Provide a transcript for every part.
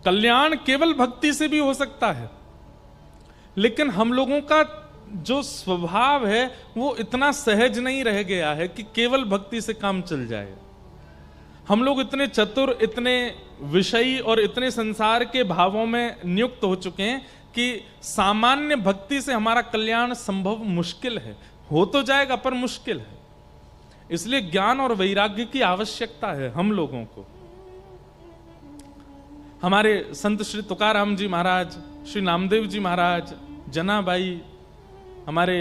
कल्याण केवल भक्ति से भी हो सकता है, लेकिन हम लोगों का जो स्वभाव है वो इतना सहज नहीं रह गया है कि केवल भक्ति से काम चल जाए। हम लोग इतने चतुर, इतने विषयी और इतने संसार के भावों में नियुक्त हो चुके हैं कि सामान्य भक्ति से हमारा कल्याण संभव मुश्किल है। हो तो जाएगा पर मुश्किल है। इसलिए ज्ञान और वैराग्य की आवश्यकता है हम लोगों को। हमारे संत श्री तुकाराम जी महाराज, श्री नामदेव जी महाराज, जनाबाई, हमारे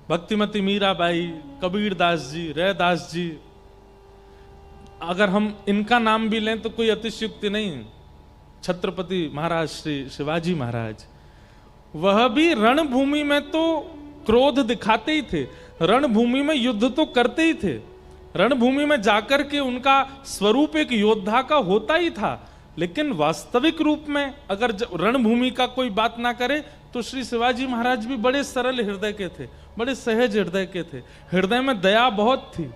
भक्तिमती मीराबाई, कबीरदास जी, रैदास जी, अगर हम इनका नाम भी लें तो कोई अतिशयोक्ति नहीं। छत्रपति महाराज श्री शिवाजी महाराज, वह भी रणभूमि में तो क्रोध दिखाते ही थे, रणभूमि में युद्ध तो करते ही थे, रणभूमि में जाकर के उनका स्वरूप एक योद्धा का होता ही था। लेकिन वास्तविक रूप में अगर रणभूमि का कोई बात ना करे तो श्री शिवाजी महाराज भी बड़े सरल हृदय के थे, बड़े सहज हृदय के थे। हृदय में दया बहुत थी।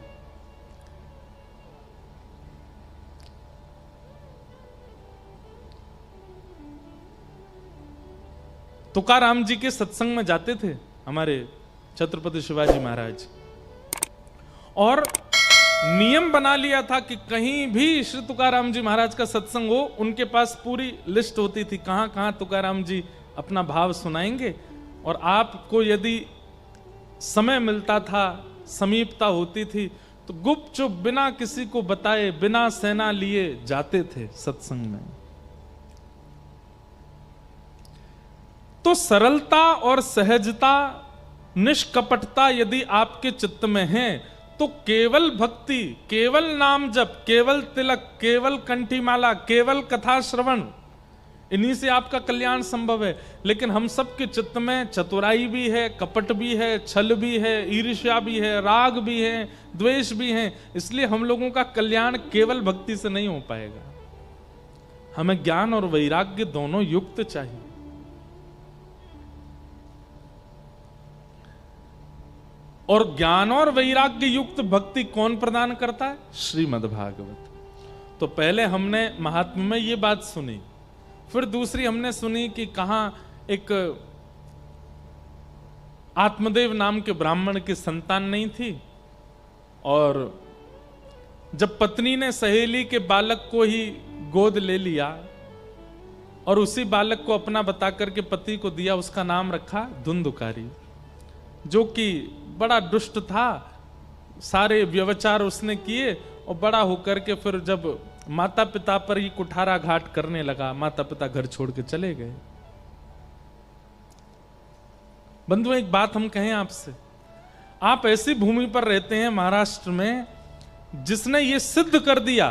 तुकाराम जी के सत्संग में जाते थे हमारे छत्रपति शिवाजी महाराज, और नियम बना लिया था कि कहीं भी श्री तुकाराम जी महाराज का सत्संग हो, उनके पास पूरी लिस्ट होती थी कहां कहां तुकाराम जी अपना भाव सुनाएंगे। और आपको यदि समय मिलता था, समीपता होती थी, तो गुपचुप बिना किसी को बताए, बिना सेना लिए जाते थे सत्संग में। तो सरलता और सहजता, निष्कपटता यदि आपके चित्त में है तो केवल भक्ति, केवल नाम जप, केवल तिलक, केवल कंठीमाला, केवल कथा श्रवण, इन्हीं से आपका कल्याण संभव है। लेकिन हम सबके चित्त में चतुराई भी है, कपट भी है, छल भी है, ईर्ष्या भी है, राग भी है, द्वेष भी है। इसलिए हम लोगों का कल्याण केवल भक्ति से नहीं हो पाएगा। हमें ज्ञान और वैराग्य दोनों युक्त चाहिए। और ज्ञान और वैराग्य युक्त भक्ति कौन प्रदान करता है? श्रीमद् भागवत। तो पहले हमने महात्म्य में ये बात सुनी, फिर दूसरी हमने सुनी कि कहां एक आत्मदेव नाम के ब्राह्मण की संतान नहीं थी, और जब पत्नी ने सहेली के बालक को ही गोद ले लिया और उसी बालक को अपना बता करके पति को दिया, उसका नाम रखा धुंधुकारी, जो कि बड़ा दुष्ट था। सारे व्यभिचार उसने किए और बड़ा होकर के फिर जब माता पिता पर ही कुठारा घाट करने लगा, माता पिता घर छोड़ के चले गए। बंधुओं, एक बात हम कहें आपसे, आप ऐसी भूमि पर रहते हैं महाराष्ट्र में जिसने ये सिद्ध कर दिया,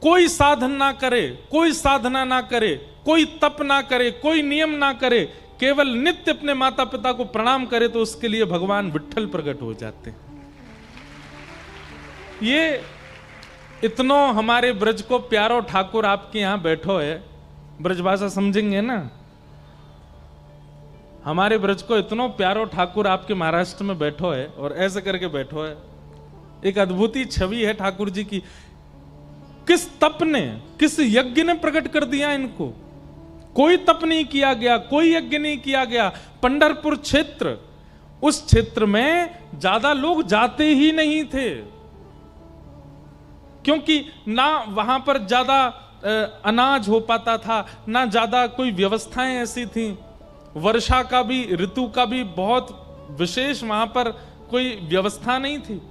कोई साधन ना करे, कोई साधना ना करे, कोई तप ना करे, कोई नियम ना करे, केवल नित्य अपने माता पिता को प्रणाम करे तो उसके लिए भगवान विट्ठल प्रकट हो जाते हैं। ये इतनो हमारे ब्रज को प्यारो ठाकुर आपके यहां बैठो है, ब्रजभाषा समझेंगे ना, हमारे ब्रज को इतनो प्यारो ठाकुर आपके महाराष्ट्र में बैठो है और ऐसे करके बैठो है। एक अद्भुत छवि है ठाकुर जी की। किस तप ने, किस यज्ञ ने प्रकट कर दिया इनको? कोई तप नहीं किया गया, कोई यज्ञ नहीं किया गया। पंढरपुर क्षेत्र, उस क्षेत्र में ज्यादा लोग जाते ही नहीं थे, क्योंकि ना वहां पर ज्यादा अनाज हो पाता था, ना ज्यादा कोई व्यवस्थाएं ऐसी थी। वर्षा का भी, ऋतु का भी बहुत विशेष वहां पर कोई व्यवस्था नहीं थी।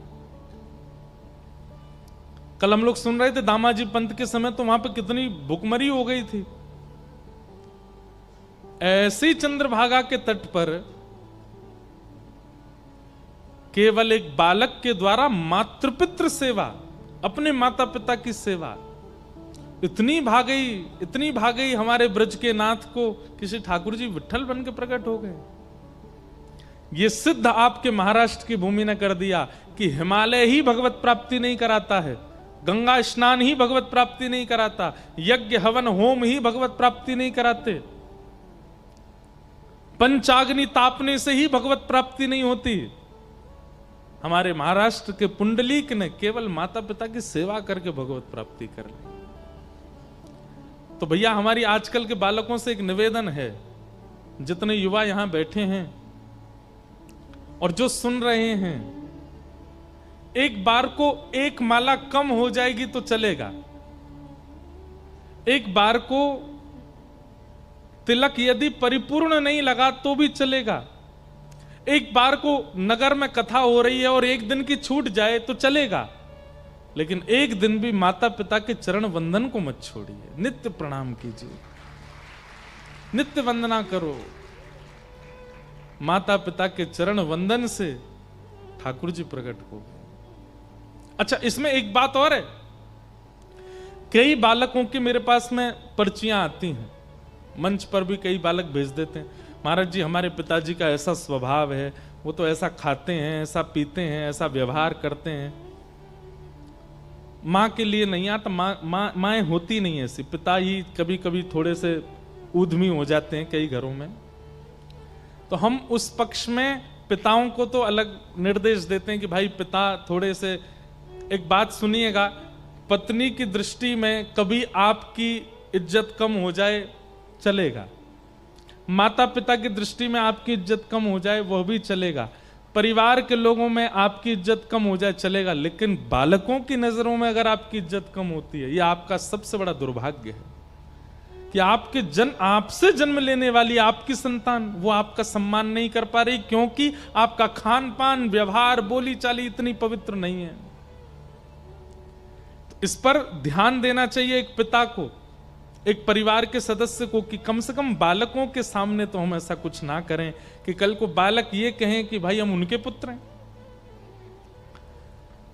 कल हम लोग सुन रहे थे दामाजी पंत के समय, तो वहां पर कितनी भुखमरी हो गई थी। ऐसी चंद्रभागा के तट पर केवल एक बालक के द्वारा मातृपितृ सेवा, अपने माता पिता की सेवा इतनी भागई हमारे ब्रज के नाथ को, किसी ठाकुर जी विट्ठल बन के प्रकट हो गए। ये सिद्ध आपके महाराष्ट्र की भूमि ने कर दिया कि हिमालय ही भगवत प्राप्ति नहीं कराता है, गंगा स्नान ही भगवत प्राप्ति नहीं कराता, यज्ञ हवन होम ही भगवत प्राप्ति नहीं कराते, पंचाग्नि तापने से ही भगवत प्राप्ति नहीं होती। हमारे महाराष्ट्र के पुंडलीक ने केवल माता पिता की सेवा करके भगवत प्राप्ति कर ली। तो भैया हमारी आजकल के बालकों से एक निवेदन है, जितने युवा यहां बैठे हैं और जो सुन रहे हैं, एक बार को एक माला कम हो जाएगी तो चलेगा, एक बार को तिलक यदि परिपूर्ण नहीं लगा तो भी चलेगा, एक बार को नगर में कथा हो रही है और एक दिन की छूट जाए तो चलेगा, लेकिन एक दिन भी माता पिता के चरण वंदन को मत छोड़िए। नित्य प्रणाम कीजिए, नित्य वंदना करो। माता पिता के चरण वंदन से ठाकुर जी प्रकट हो। अच्छा, इसमें एक बात और है, कई बालकों की मेरे पास में पर्चियां आती हैं, मंच पर भी कई बालक भेज देते हैं, महाराज जी हमारे पिताजी का ऐसा स्वभाव है, वो तो ऐसा खाते हैं, ऐसा पीते हैं, ऐसा व्यवहार करते हैं, माँ के लिए नहीं आता, माँ होती नहीं ऐसी, पिता ही कभी कभी थोड़े से ऊधमी हो जाते हैं कई घरों में। तो हम उस पक्ष में पिताओं को तो अलग निर्देश देते हैं कि भाई पिता थोड़े से, एक बात सुनिएगा, पत्नी की दृष्टि में कभी आपकी इज्जत कम हो जाए चलेगा, माता पिता की दृष्टि में आपकी इज्जत कम हो जाए वह भी चलेगा, परिवार के लोगों में आपकी इज्जत कम हो जाए चलेगा, लेकिन बालकों की नजरों में अगर आपकी इज्जत कम होती है, यह आपका सबसे बड़ा दुर्भाग्य है कि आपसे जन्म लेने वाली आपकी संतान वो आपका सम्मान नहीं कर पा रही, क्योंकि आपका खान पान, व्यवहार, बोली चाली इतनी पवित्र नहीं है। तो इस पर ध्यान देना चाहिए एक पिता को, एक परिवार के सदस्य को, कि कम से कम बालकों के सामने तो हम ऐसा कुछ ना करें कि कल को बालक ये कहें कि भाई हम उनके पुत्र हैं।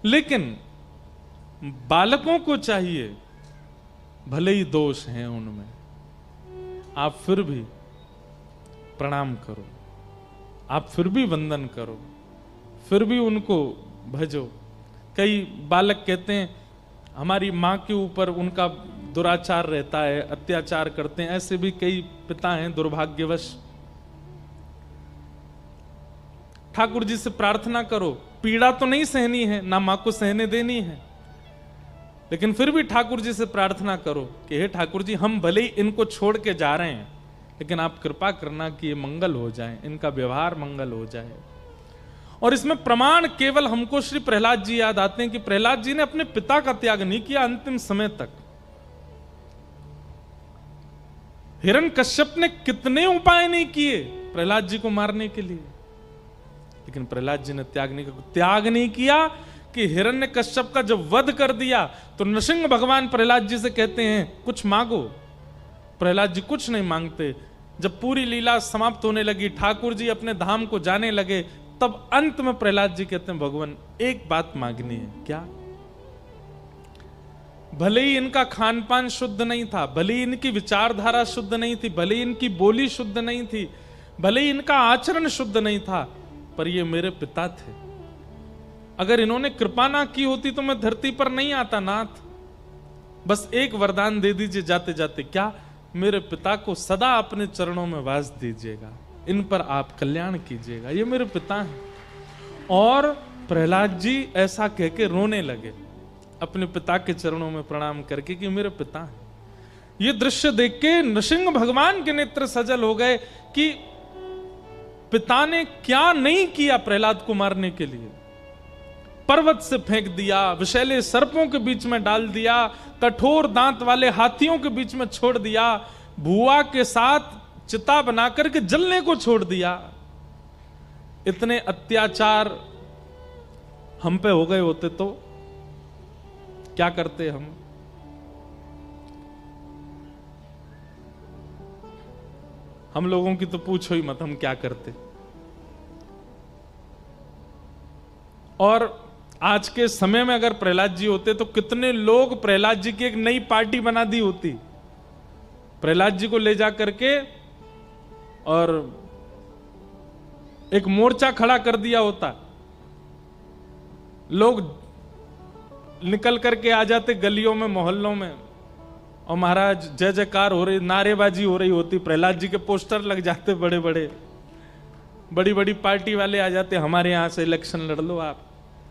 लेकिन बालकों को चाहिए, भले ही दोष हैं उनमें, आप फिर भी प्रणाम करो, आप फिर भी वंदन करो, फिर भी उनको भजो। कई बालक कहते हैं हमारी माँ के ऊपर उनका दुराचार रहता है, अत्याचार करते हैं, ऐसे भी कई पिता हैं दुर्भाग्यवश। ठाकुर जी से प्रार्थना करो, पीड़ा तो नहीं सहनी है, ना मां को सहने देनी है, लेकिन फिर भी ठाकुर जी से प्रार्थना करो कि हे ठाकुर जी, हम भले ही इनको छोड़ के जा रहे हैं, लेकिन आप कृपा करना कि ये मंगल हो जाए, इनका व्यवहार मंगल हो जाए। और इसमें प्रमाण केवल हमको श्री प्रहलाद जी याद आते हैं कि प्रहलाद जी ने अपने पिता का त्याग नहीं किया अंतिम समय तक। हिरण्यकश्यप ने कितने उपाय नहीं किए प्रहलाद जी को मारने के लिए, लेकिन प्रहलाद जी ने त्याग नहीं किया कि हिरण्यकश्यप का जब वध कर दिया तो नृसिंह भगवान प्रहलाद जी से कहते हैं कुछ मांगो। प्रहलाद जी कुछ नहीं मांगते। जब पूरी लीला समाप्त होने लगी, ठाकुर जी अपने धाम को जाने लगे, तब अंत में प्रहलाद जी कहते हैं भगवान एक बात मांगनी है। क्या? भले ही इनका खान पान शुद्ध नहीं था, भले ही इनकी विचारधारा शुद्ध नहीं थी, भले ही इनकी बोली शुद्ध नहीं थी, भले ही इनका आचरण शुद्ध नहीं था, पर ये मेरे पिता थे। अगर इन्होंने कृपा ना की होती तो मैं धरती पर नहीं आता नाथ। बस एक वरदान दे दीजिए जाते जाते, क्या? मेरे पिता को सदा अपने चरणों में वास दीजिएगा, इन पर आप कल्याण कीजिएगा, ये मेरे पिता हैं। और प्रहलाद जी ऐसा कह के रोने लगे अपने पिता के चरणों में प्रणाम करके कि मेरे पिता हैं। ये दृश्य देख के नृसिंह भगवान के नेत्र सजल हो गए कि पिता ने क्या नहीं किया प्रहलाद को मारने के लिए। पर्वत से फेंक दिया, विषैले सर्पों के बीच में डाल दिया, कठोर दांत वाले हाथियों के बीच में छोड़ दिया, भुआ के साथ चिता बनाकर के जलने को छोड़ दिया। इतने अत्याचार हम पे हो गए होते तो क्या करते हम? हम लोगों की तो पूछो ही मत, हम क्या करते। और आज के समय में अगर प्रहलाद जी होते तो कितने लोग प्रहलाद जी की एक नई पार्टी बना दी होती, प्रहलाद जी को ले जा करके और एक मोर्चा खड़ा कर दिया होता, लोग निकल करके आ जाते गलियों में, मोहल्लों में, और महाराज जय जयकार हो रही, नारेबाजी हो रही होती, प्रहलाद जी के पोस्टर लग जाते बड़े बड़े, बड़ी बड़ी पार्टी वाले आ जाते, हमारे यहां से इलेक्शन लड़ लो आप,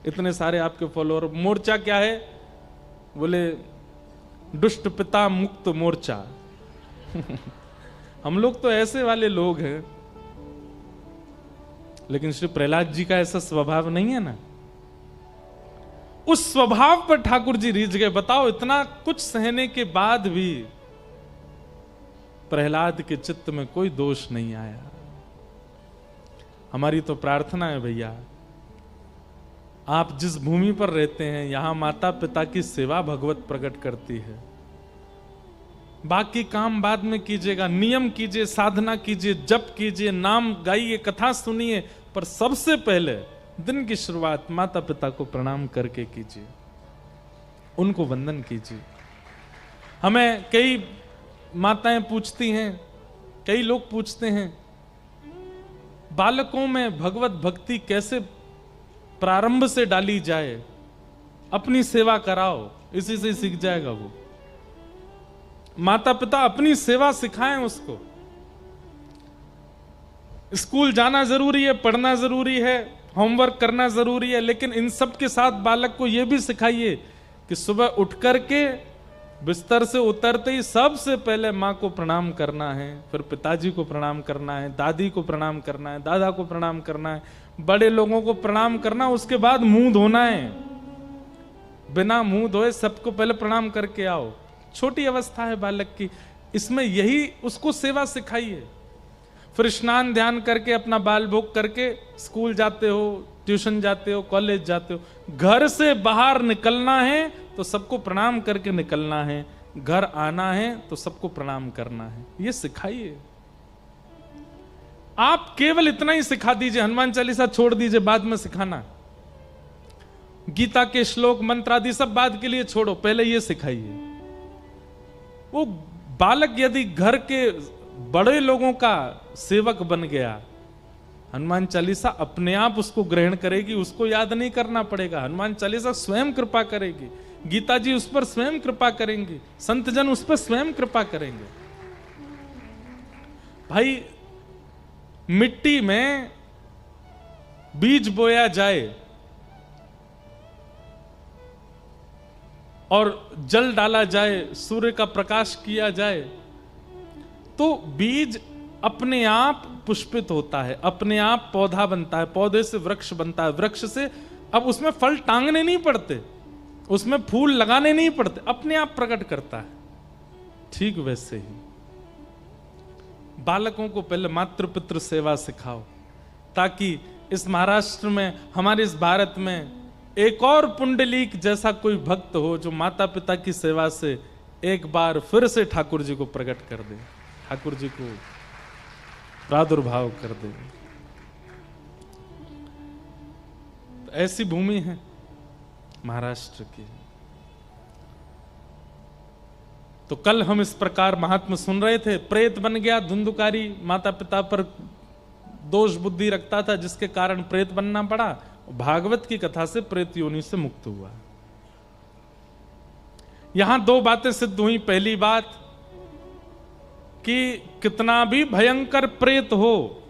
इतने सारे आपके फॉलोअर। मोर्चा क्या है? बोले दुष्ट पिता मुक्त मोर्चा। हम लोग तो ऐसे वाले लोग हैं, लेकिन श्री प्रहलाद जी का ऐसा स्वभाव नहीं है ना। उस स्वभाव पर ठाकुर जी रीझ गए। बताओ, इतना कुछ सहने के बाद भी प्रहलाद के चित्त में कोई दोष नहीं आया। हमारी तो प्रार्थना है भैया, आप जिस भूमि पर रहते हैं, यहां माता पिता की सेवा भगवत प्रकट करती है। बाकी काम बाद में कीजिएगा, नियम कीजिए, साधना कीजिए, जप कीजिए, नाम गाइए, कथा सुनिए, पर सबसे पहले दिन की शुरुआत माता पिता को प्रणाम करके कीजिए, उनको वंदन कीजिए। हमें कई माताएं पूछती हैं, कई लोग पूछते हैं, बालकों में भगवत भक्ति कैसे प्रारंभ से डाली जाए? अपनी सेवा कराओ, इसी से सीख जाएगा वो। माता पिता अपनी सेवा सिखाएं उसको। स्कूल जाना जरूरी है, पढ़ना जरूरी है, होमवर्क करना जरूरी है, लेकिन इन सब के साथ बालक को यह भी सिखाइए कि सुबह उठ करके बिस्तर से उतरते ही सबसे पहले माँ को प्रणाम करना है, फिर पिताजी को प्रणाम करना है, दादी को प्रणाम करना है, दादा को प्रणाम करना है, बड़े लोगों को प्रणाम करना, उसके बाद मुंह धोना है। बिना मुंह धोए सबको पहले प्रणाम करके आओ। छोटी अवस्था है बालक की, इसमें यही उसको सेवा सिखाइए। फिर स्नान ध्यान करके अपना बाल भोग करके स्कूल जाते हो, ट्यूशन जाते हो, कॉलेज जाते हो, घर से बाहर निकलना है तो सबको प्रणाम करके निकलना है, घर आना है तो सबको प्रणाम करना है, ये सिखाइए। आप केवल इतना ही सिखा दीजिए, हनुमान चालीसा छोड़ दीजिए, बाद में सिखाना। गीता के श्लोक मंत्र आदि सब बाद के लिए छोड़ो, पहले ये सिखाइए। वो बालक यदि घर के बड़े लोगों का सेवक बन गया, हनुमान चालीसा अपने आप उसको ग्रहण करेगी, उसको याद नहीं करना पड़ेगा। हनुमान चालीसा स्वयं कृपा करेगी, गीता जी उस पर स्वयं कृपा करेंगी, संत जन उस पर स्वयं कृपा करेंगे। भाई, मिट्टी में बीज बोया जाए और जल डाला जाए, सूर्य का प्रकाश किया जाए, तो बीज अपने आप पुष्पित होता है, अपने आप पौधा बनता है, पौधे से वृक्ष बनता है, वृक्ष से अब उसमें फल टांगने नहीं पड़ते, उसमें फूल लगाने नहीं पड़ते, अपने आप प्रकट करता है। ठीक वैसे ही बालकों को पहले मातृ पितृ सेवा सिखाओ, ताकि इस महाराष्ट्र में, हमारे इस भारत में एक और पुंडलीक जैसा कोई भक्त हो जो माता पिता की सेवा से एक बार फिर से ठाकुर जी को प्रकट कर दे, ठाकुर जी को प्रादुर्भाव कर दे। तो ऐसी भूमि है महाराष्ट्र की। तो कल हम इस प्रकार महात्मा सुन रहे थे, प्रेत बन गया धुंधुकारी, माता पिता पर दोष बुद्धि रखता था, जिसके कारण प्रेत बनना पड़ा। भागवत की कथा से प्रेत योनि से मुक्त हुआ। यहां दो बातें सिद्ध हुई। पहली बात कि कितना भी भयंकर प्रेत हो,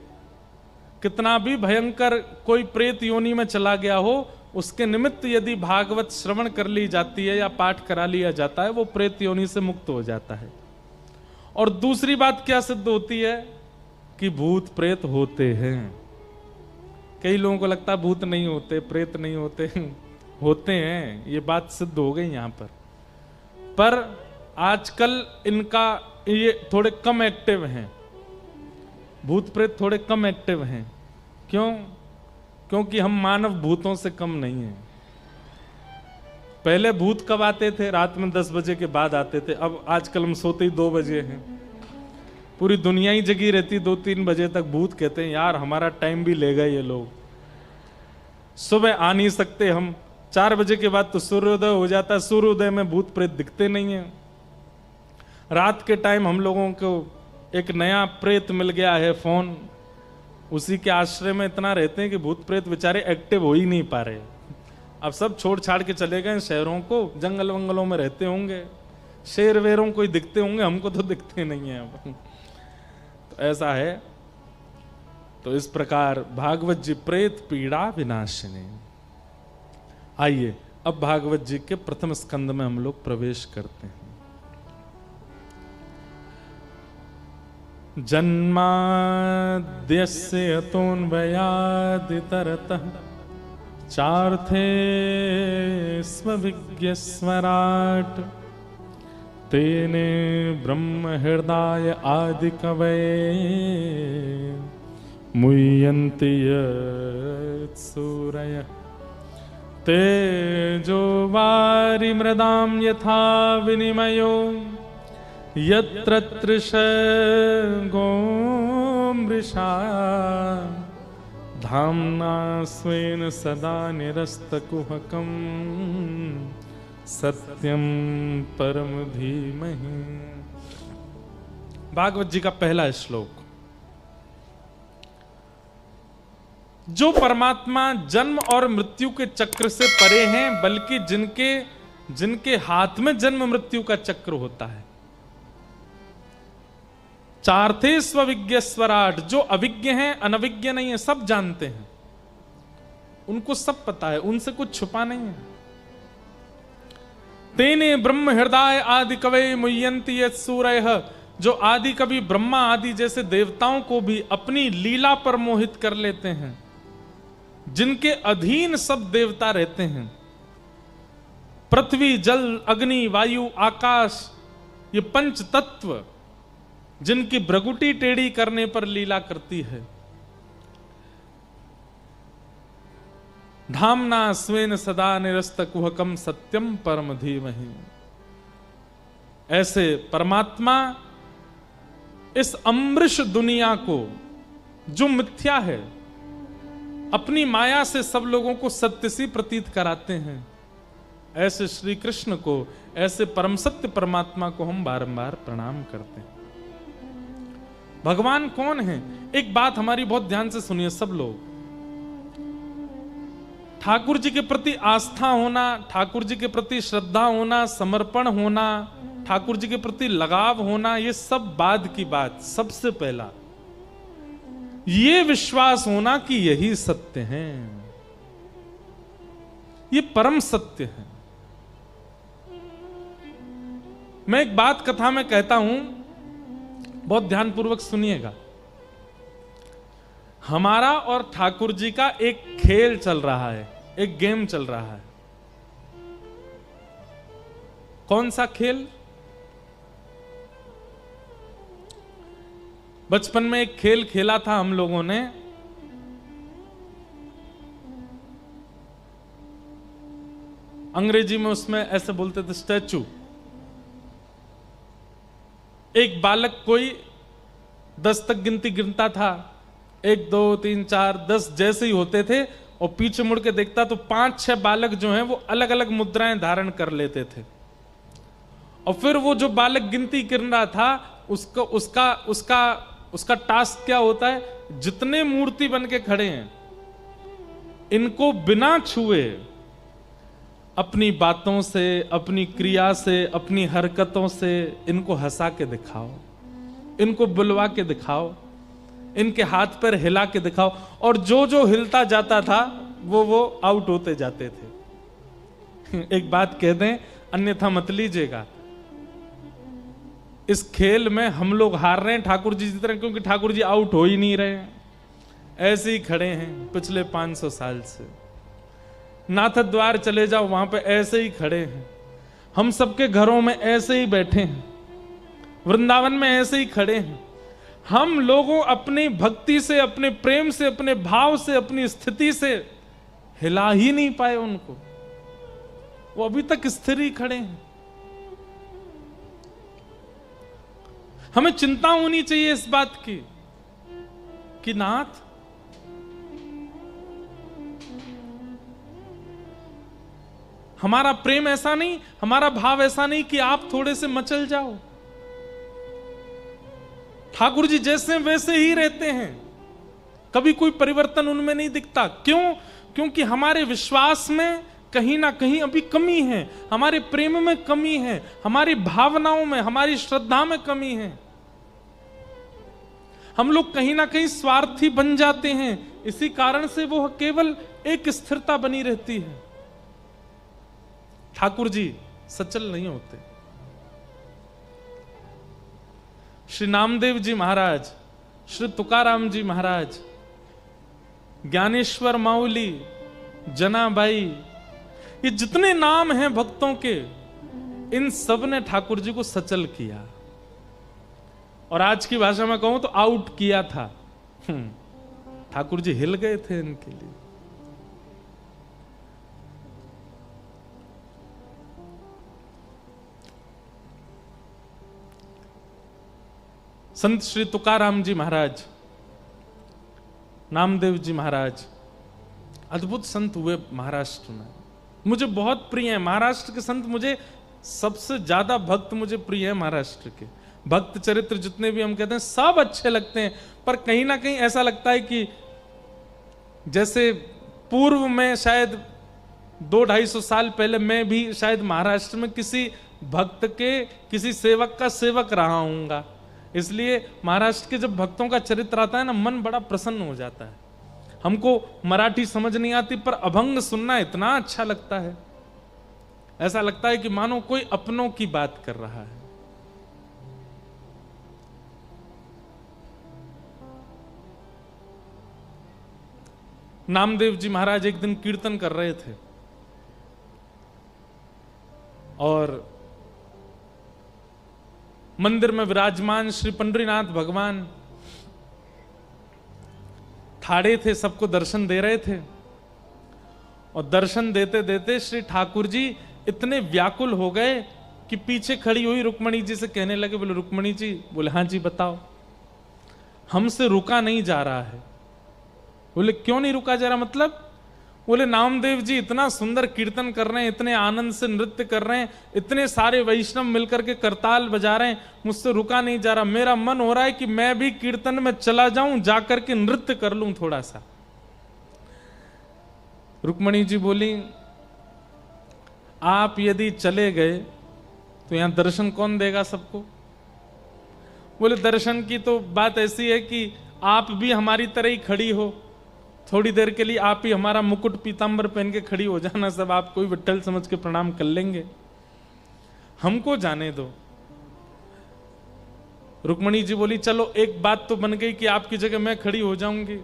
कितना भी भयंकर कोई प्रेत योनि में चला गया हो, उसके निमित्त यदि भागवत श्रवण कर ली जाती है या पाठ करा लिया जाता है, वो प्रेत योनि से मुक्त हो जाता है। और दूसरी बात क्या सिद्ध होती है कि भूत प्रेत होते हैं। कई लोगों को लगता है भूत नहीं होते, प्रेत नहीं होते, होते हैं। ये बात सिद्ध हो गई यहां पर आजकल इनका ये थोड़े कम एक्टिव हैं, भूत प्रेत थोड़े कम एक्टिव हैं। क्यों? क्योंकि हम मानव भूतों से कम नहीं हैं। पहले भूत कब आते थे? रात में 10 बजे के बाद आते थे। अब आजकल हम सोते ही 2 बजे हैं, पूरी दुनिया ही जगी रहती 2-3 बजे तक। भूत कहते हैं यार हमारा टाइम भी ले गए ये लोग, सुबह आ नहीं सकते हम। 4 बजे के बाद तो सूर्योदय हो जाता है, सूर्योदय में भूत प्रेत दिखते नहीं है। रात के टाइम हम लोगों को एक नया प्रेत मिल गया है, फोन, उसी के आश्रय में इतना रहते हैं कि भूत प्रेत बेचारे एक्टिव हो ही नहीं पा रहे। अब सब छोड़ छाड़ के चले गए शहरों को, जंगल वंगलों में रहते होंगे, शेर वेरों को ही दिखते होंगे, हमको तो दिखते नहीं है अब। तो ऐसा है। तो इस प्रकार भागवत जी प्रेत पीड़ा विनाशिनी। आइए अब भागवत जी के प्रथम स्कंद में हम लोग प्रवेश करते हैं। जन्माद्यस्य यतोऽन्वयादितरतः चार्थे स्वविज्ञस्वराट् तेने ब्रह्म हृदय आदि कवये मुह्यन्ति यत्सूरयः तेजो वारि मृदां यथा विनिमयो यत्र तृषगो मृषा धाम्ना स्वेन सदा निरस्तकुहकं सत्यम परम धीमहि। भागवत जी का पहला श्लोक। जो परमात्मा जन्म और मृत्यु के चक्र से परे हैं, बल्कि जिनके हाथ में जन्म मृत्यु का चक्र होता है। चार्थे स्वविज्ञ स्वराट, जो अविज्ञ हैं, अनविज्ञ नहीं है, सब जानते हैं, उनको सब पता है, उनसे कुछ छुपा नहीं है। तेने ब्रह्म हृदय आदि कवे मुह्यन्ति यत्सूरयः, जो आदि कवि ब्रह्मा आदि जैसे देवताओं को भी अपनी लीला पर मोहित कर लेते हैं, जिनके अधीन सब देवता रहते हैं। पृथ्वी, जल, अग्नि, वायु, आकाश, ये पंच तत्व जिनकी भ्रगुटी टेढ़ी करने पर लीला करती है। धाम्ना स्वेन सदा निरस्तकुहकं सत्यम परम धीमहि। ऐसे परमात्मा इस अमृष दुनिया को, जो मिथ्या है, अपनी माया से सब लोगों को सत्य सी प्रतीत कराते हैं। ऐसे श्री कृष्ण को, ऐसे परम सत्य परमात्मा को हम बारंबार प्रणाम करते हैं। भगवान कौन है? एक बात हमारी बहुत ध्यान से सुनिए सब लोग। ठाकुर जी के प्रति आस्था होना, ठाकुर जी के प्रति श्रद्धा होना, समर्पण होना, ठाकुर जी के प्रति लगाव होना, ये सब बाद की बात। सबसे पहला ये विश्वास होना कि यही सत्य है, ये परम सत्य है। मैं एक बात कथा में कहता हूं, बहुत ध्यानपूर्वक सुनिएगा। हमारा और ठाकुर जी का एक खेल चल रहा है, एक गेम चल रहा है। कौन सा खेल? बचपन में एक खेल खेला था हम लोगों ने। अंग्रेजी में उसमें ऐसे बोलते थे स्टैचू। एक बालक कोई 10 तक गिनती गिनता था, 1 2 3 4 10 जैसे ही होते थे, और पीछे मुड़ के देखता तो 5-6 बालक जो हैं वो अलग अलग मुद्राएं धारण कर लेते थे। और फिर वो जो बालक गिनती गिन रहा था, उसका टास्क क्या होता है? जितने मूर्ति बन के खड़े हैं, इनको बिना छुए अपनी बातों से, अपनी क्रिया से, अपनी हरकतों से इनको हंसा के दिखाओ, इनको बुलवा के दिखाओ, इनके हाथ पैर हिला के दिखाओ। और जो जो हिलता जाता था वो आउट होते जाते थे। एक बात कह दें, अन्यथा मत लीजिएगा। इस खेल में हम लोग हार रहे हैं, ठाकुर जी जीत रहे हैं, क्योंकि ठाकुर जी आउट हो ही नहीं रहे हैं। ऐसे ही खड़े हैं पिछले 500 साल से। नाथ द्वार चले जाओ, वहां पे ऐसे ही खड़े हैं। हम सबके घरों में ऐसे ही बैठे हैं, वृंदावन में ऐसे ही खड़े हैं। हम लोगों अपनी भक्ति से, अपने प्रेम से, अपने भाव से, अपनी स्थिति से हिला ही नहीं पाए उनको। वो अभी तक स्थिर ही खड़े हैं। हमें चिंता होनी चाहिए इस बात की कि नाथ, हमारा प्रेम ऐसा नहीं, हमारा भाव ऐसा नहीं कि आप थोड़े से मचल जाओ। ठाकुर जी जैसे वैसे ही रहते हैं, कभी कोई परिवर्तन उनमें नहीं दिखता। क्यों? क्योंकि हमारे विश्वास में कहीं ना कहीं अभी कमी है, हमारे प्रेम में कमी है, हमारी भावनाओं में, हमारी श्रद्धा में कमी है। हम लोग कहीं ना कहीं स्वार्थी बन जाते हैं, इसी कारण से वो केवल एक स्थिरता बनी रहती है। ठाकुर जी सचल नहीं होते। श्री नामदेव जी महाराज, श्री तुकाराम जी महाराज, ज्ञानेश्वर माउली, जनाबाई, ये जितने नाम हैं भक्तों के, इन सब ने ठाकुर जी को सचल किया, और आज की भाषा में कहूं तो आउट किया था। ठाकुर जी हिल गए थे इनके लिए। संत श्री तुकाराम जी महाराज, नामदेव जी महाराज, अद्भुत संत हुए महाराष्ट्र में। मुझे बहुत प्रिय है महाराष्ट्र के संत, मुझे सबसे ज्यादा भक्त मुझे प्रिय है महाराष्ट्र के। भक्त चरित्र जितने भी हम कहते हैं सब अच्छे लगते हैं, पर कहीं ना कहीं ऐसा लगता है कि जैसे पूर्व में शायद 200-250 साल पहले मैं भी शायद महाराष्ट्र में किसी भक्त के, किसी सेवक का सेवक रहा हूँगा, इसलिए महाराष्ट्र के जब भक्तों का चरित्र आता है ना, मन बड़ा प्रसन्न हो जाता है। हमको मराठी समझ नहीं आती, पर अभंग सुनना इतना अच्छा लगता है, ऐसा लगता है कि मानो कोई अपनों की बात कर रहा है। नामदेव जी महाराज एक दिन कीर्तन कर रहे थे और मंदिर में विराजमान श्री पंडरीनाथ भगवान ठाड़े थे, सबको दर्शन दे रहे थे। और दर्शन देते देते श्री ठाकुर जी इतने व्याकुल हो गए कि पीछे खड़ी हुई रुक्मणी जी से कहने लगे, बोले रुक्मणी जी, बोले हाँ जी बताओ, हमसे रुका नहीं जा रहा है। बोले क्यों नहीं रुका जा रहा, मतलब? बोले नामदेव जी इतना सुंदर कीर्तन कर रहे हैं, इतने आनंद से नृत्य कर रहे हैं, इतने सारे वैष्णव मिलकर के करताल बजा रहे हैं, मुझसे रुका नहीं जा रहा। मेरा मन हो रहा है कि मैं भी कीर्तन में चला जाऊं, जाकर के नृत्य कर लूं थोड़ा सा। रुक्मणी जी बोली, आप यदि चले गए तो यहां दर्शन कौन देगा सबको? बोले दर्शन की तो बात ऐसी है कि आप भी हमारी तरह ही खड़ी हो, थोड़ी देर के लिए आप ही हमारा मुकुट पीतांबर पहन के खड़ी हो जाना, सब आपको ही विट्ठल समझ के प्रणाम कर लेंगे, हमको जाने दो। रुक्मणी जी बोली, चलो एक बात तो बन गई कि आपकी जगह मैं खड़ी हो जाऊंगी,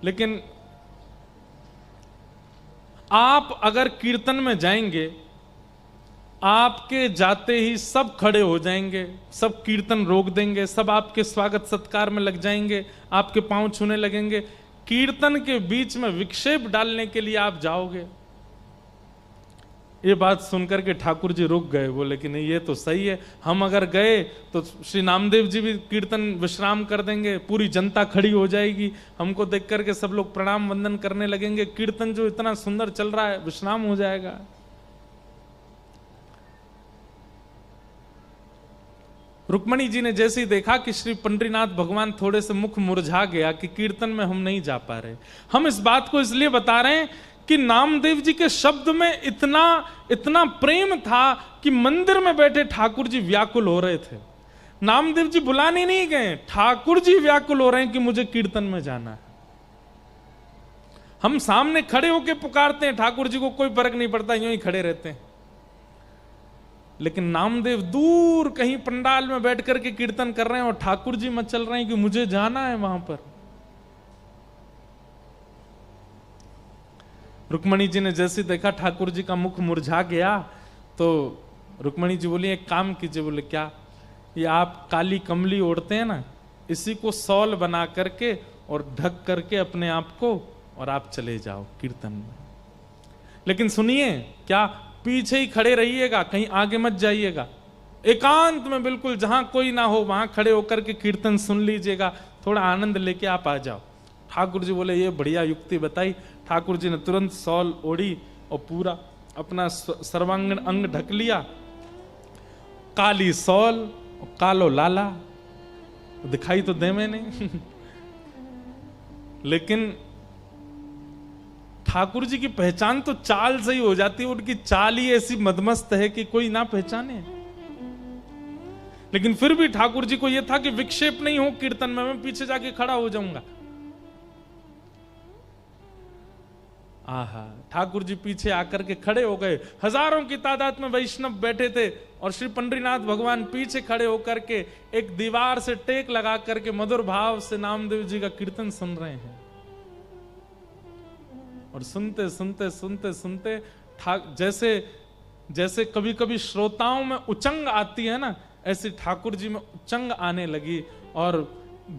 लेकिन आप अगर कीर्तन में जाएंगे, आपके जाते ही सब खड़े हो जाएंगे, सब कीर्तन रोक देंगे, सब आपके स्वागत सत्कार में लग जाएंगे, आपके पांव छूने लगेंगे, कीर्तन के बीच में विक्षेप डालने के लिए आप जाओगे। ये बात सुनकर के ठाकुर जी रुक गए, बोले कि नहीं ये तो सही है, हम अगर गए तो श्री नामदेव जी भी कीर्तन विश्राम कर देंगे, पूरी जनता खड़ी हो जाएगी, हमको देख करके सब लोग प्रणाम वंदन करने लगेंगे, कीर्तन जो इतना सुंदर चल रहा है विश्राम हो जाएगा। रुक्मणी जी ने जैसे ही देखा कि श्री पंडरीनाथ भगवान थोड़े से मुख मुरझा गया कि कीर्तन में हम नहीं जा पा रहे, हम इस बात को इसलिए बता रहे हैं कि नामदेव जी के शब्द में इतना इतना प्रेम था कि मंदिर में बैठे ठाकुर जी व्याकुल हो रहे थे। नामदेव जी बुलाने नहीं गए, ठाकुर जी व्याकुल हो रहे हैं कि मुझे कीर्तन में जाना है। हम सामने खड़े होकर पुकारते हैं, ठाकुर जी को कोई फर्क नहीं पड़ता, यूं ही खड़े रहते हैं, लेकिन नामदेव दूर कहीं पंडाल में बैठ करके कीर्तन कर रहे हैं और ठाकुर जी मत चल रहे हैं कि मुझे जाना है वहां पर। रुक्मणी जी ने जैसे देखा ठाकुर जी का मुख मुरझा गया, तो रुक्मणी जी बोली एक काम कीजिए। बोले क्या? ये आप काली कमली ओढ़ते हैं ना, इसी को सॉल बना करके और ढक करके अपने आप को, और आप चले जाओ कीर्तन में। लेकिन सुनिए, क्या पीछे ही खड़े रहिएगा, कहीं आगे मत जाइएगा, एकांत में बिल्कुल जहां कोई ना हो वहां खड़े होकर के कीर्तन सुन लीजिएगा, थोड़ा आनंद लेके आप आ जाओ। ठाकुर जी बोले ये बढ़िया युक्ति बताई। ठाकुर जी ने तुरंत सॉल ओढ़ी और पूरा अपना सर्वांगीण अंग ढक लिया, काली सॉल और कालो लाला, दिखाई तो दे में नहीं लेकिन ठाकुर जी की पहचान तो चाल से ही हो जाती है, उनकी चाल ही ऐसी मदमस्त है कि कोई ना पहचाने। लेकिन फिर भी ठाकुर जी को यह था कि विक्षेप नहीं हो कीर्तन में, मैं पीछे जाके खड़ा हो जाऊंगा। आहा, ठाकुर जी पीछे आकर के खड़े हो गए। हजारों की तादाद में वैष्णव बैठे थे और श्री पंडरीनाथ भगवान पीछे खड़े होकर के एक दीवार से टेक लगा करके मधुर भाव से नामदेव जी का कीर्तन सुन रहे हैं। और सुनते सुनते सुनते सुनते जैसे जैसे कभी कभी श्रोताओं में उचंग आती है ना, ऐसी ठाकुर जी में उचंग आने लगी। और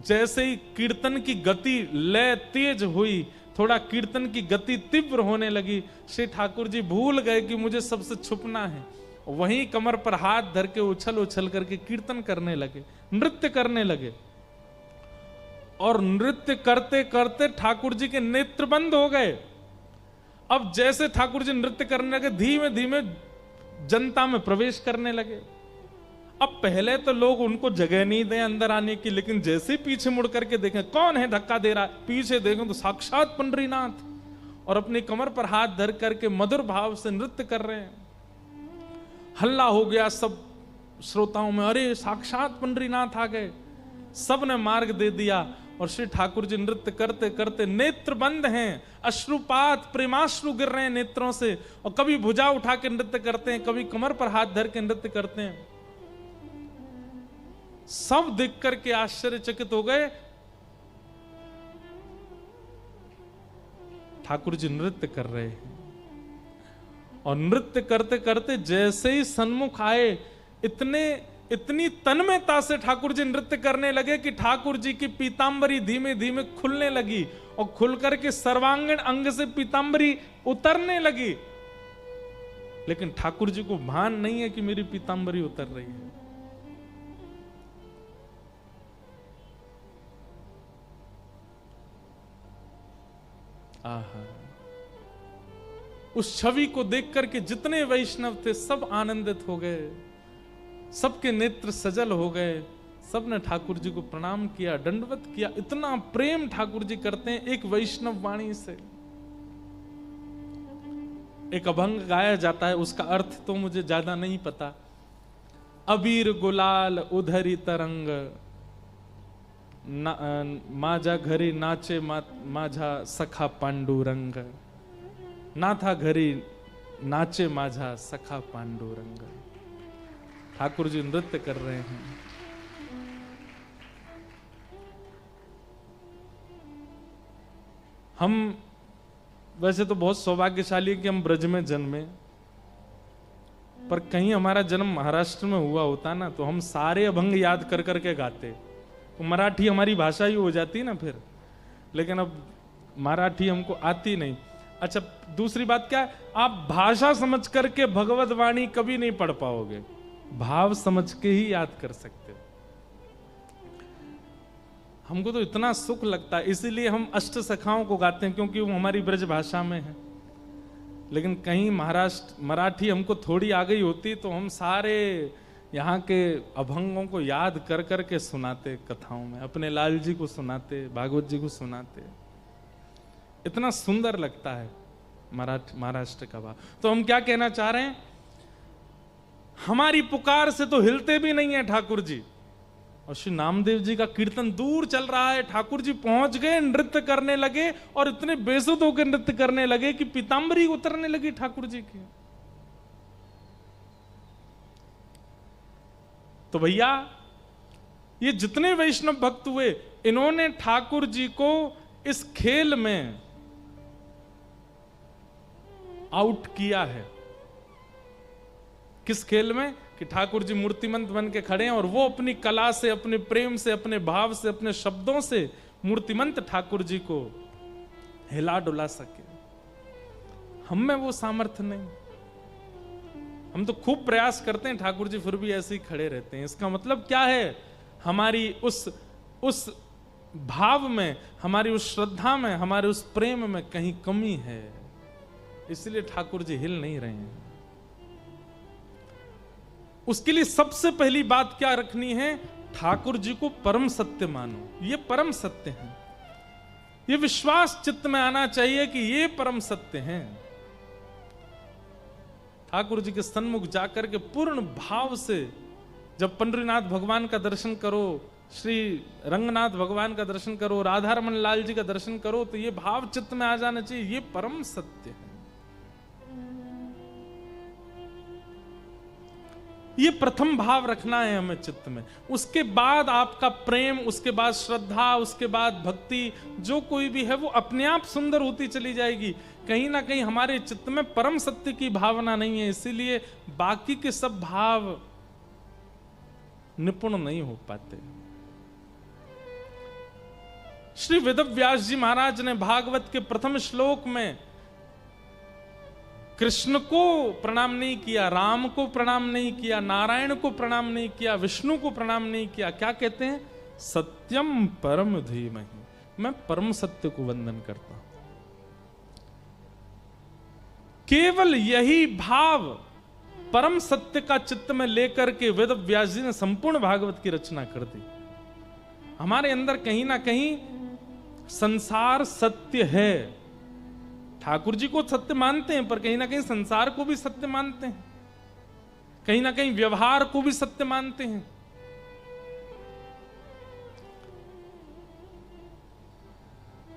जैसे ही कीर्तन की गति लय तेज हुई, थोड़ा कीर्तन की गति तीव्र होने लगी, श्री ठाकुर जी भूल गए कि मुझे सबसे छुपना है। वहीं कमर पर हाथ धर के उछल उछल करके कीर्तन करने लगे, नृत्य करने लगे। और नृत्य करते करते ठाकुर जी के नेत्र बंद हो गए। अब जैसे ठाकुर जी नृत्य करने लगे, धीमे धीमे जनता में प्रवेश करने लगे। अब पहले तो लोग उनको जगह नहीं दें अंदर आने की, लेकिन जैसे ही पीछे मुड़ करके देखें कौन है धक्का दे रहा है, पीछे देखें तो साक्षात पंडरीनाथ, और अपनी कमर पर हाथ धर करके मधुर भाव से नृत्य कर रहे हैं। हल्ला हो गया सब श्रोताओं में, अरे साक्षात पंडरीनाथ आ गए। सब ने मार्ग दे दिया और श्री ठाकुर जी नृत्य करते करते नेत्र बंद हैं, अश्रुपात प्रेमाश्रु गिर रहे हैं नेत्रों से। और कभी भुजा उठा के नृत्य करते हैं, कभी कमर पर हाथ धर के नृत्य करते हैं। सब देख करके आश्चर्यचकित हो गए। ठाकुर जी नृत्य कर रहे हैं और नृत्य करते करते जैसे ही सन्मुख आए, इतनी तन्मयता से ठाकुर जी नृत्य करने लगे कि ठाकुर जी की पीतांबरी धीमे धीमे खुलने लगी और खुल करके सर्वांगीण अंग से पीतांबरी उतरने लगी। लेकिन ठाकुर जी को भान नहीं है कि मेरी पीतांबरी उतर रही है। आहा, उस छवि को देख करके जितने वैष्णव थे सब आनंदित हो गए, सबके नेत्र सजल हो गए। सबने ठाकुर जी को प्रणाम किया, दंडवत किया। इतना प्रेम ठाकुर जी करते हैं एक वैष्णव वाणी से। एक अभंग गाया जाता है, उसका अर्थ तो मुझे ज्यादा नहीं पता। अबीर गुलाल उधरी तरंग, माझा घरी नाचे माझा सखा पांडुरंग। नाथा घरी नाचे माझा सखा पांडुरंग। ठाकुर जी नृत्य कर रहे हैं। हम वैसे तो बहुत सौभाग्यशाली कि हम ब्रज में जन्मे, पर कहीं हमारा जन्म महाराष्ट्र में हुआ होता ना तो हम सारे अभंग याद कर करके गाते, तो मराठी हमारी भाषा ही हो जाती ना फिर। लेकिन अब मराठी हमको आती नहीं। अच्छा, दूसरी बात क्या है, आप भाषा समझ करके भगवत वाणी कभी नहीं पढ़ पाओगे, भाव समझ के ही याद कर सकते हो। हमको तो इतना सुख लगता है, इसीलिए हम अष्ट सखाओं को गाते हैं, क्योंकि वो हमारी ब्रज भाषा में है। लेकिन कहीं महाराष्ट्र मराठी हमको थोड़ी आ गई होती तो हम सारे यहाँ के अभंगों को याद कर करके सुनाते, कथाओं में अपने लाल जी को सुनाते, भागवत जी को सुनाते। इतना सुंदर लगता है महाराष्ट्र का भाव। तो हम क्या कहना चाह रहे हैं, हमारी पुकार से तो हिलते भी नहीं है ठाकुर जी। और श्री नामदेव जी का कीर्तन दूर चल रहा है, ठाकुर जी पहुंच गए, नृत्य करने लगे और इतने बेसुध होकर नृत्य करने लगे कि पीतांबरी उतरने लगी ठाकुर जी की। तो भैया, ये जितने वैष्णव भक्त हुए, इन्होंने ठाकुर जी को इस खेल में आउट किया है। किस खेल में? कि ठाकुर जी मूर्तिमंत बन के खड़े हैं और वो अपनी कला से, अपने प्रेम से, अपने भाव से, अपने शब्दों से मूर्तिमंत ठाकुर जी को हिला डुला सके। हम में वो सामर्थ्य नहीं। हम तो खूब प्रयास करते हैं, ठाकुर जी फिर भी ऐसे ही खड़े रहते हैं। इसका मतलब क्या है, हमारी उस भाव में, हमारी उस श्रद्धा में, हमारे उस प्रेम में कहीं कमी है, इसलिए ठाकुर जी हिल नहीं रहे हैं। उसके लिए सबसे पहली बात क्या रखनी है, ठाकुर जी को परम सत्य मानो। ये परम सत्य है, ये विश्वास चित्त में आना चाहिए कि ये परम सत्य हैं। ठाकुर जी के सन्मुख जाकर के पूर्ण भाव से जब पंडरीनाथ भगवान का दर्शन करो, श्री रंगनाथ भगवान का दर्शन करो, राधा रमन लाल जी का दर्शन करो, तो ये भाव चित्त में आ जाना चाहिए, ये परम सत्य है। ये प्रथम भाव रखना है हमें चित्त में। उसके बाद आपका प्रेम, उसके बाद श्रद्धा, उसके बाद भक्ति, जो कोई भी है वो अपने आप सुंदर होती चली जाएगी। कहीं ना कहीं हमारे चित्त में परम सत्य की भावना नहीं है, इसीलिए बाकी के सब भाव निपुण नहीं हो पाते। श्री वेदव्यास जी महाराज ने भागवत के प्रथम श्लोक में कृष्ण को प्रणाम नहीं किया, राम को प्रणाम नहीं किया, नारायण को प्रणाम नहीं किया, विष्णु को प्रणाम नहीं किया। क्या कहते हैं? सत्यम परम धीमहि, मैं परम सत्य को वंदन करता हूं। केवल यही भाव परम सत्य का चित्त में लेकर के वेदव्यास जी ने संपूर्ण भागवत की रचना कर दी। हमारे अंदर कहीं ना कहीं संसार सत्य है, ठाकुर जी को सत्य मानते हैं, पर कहीं ना कहीं संसार को भी सत्य मानते हैं, कहीं ना कहीं व्यवहार को भी सत्य मानते हैं।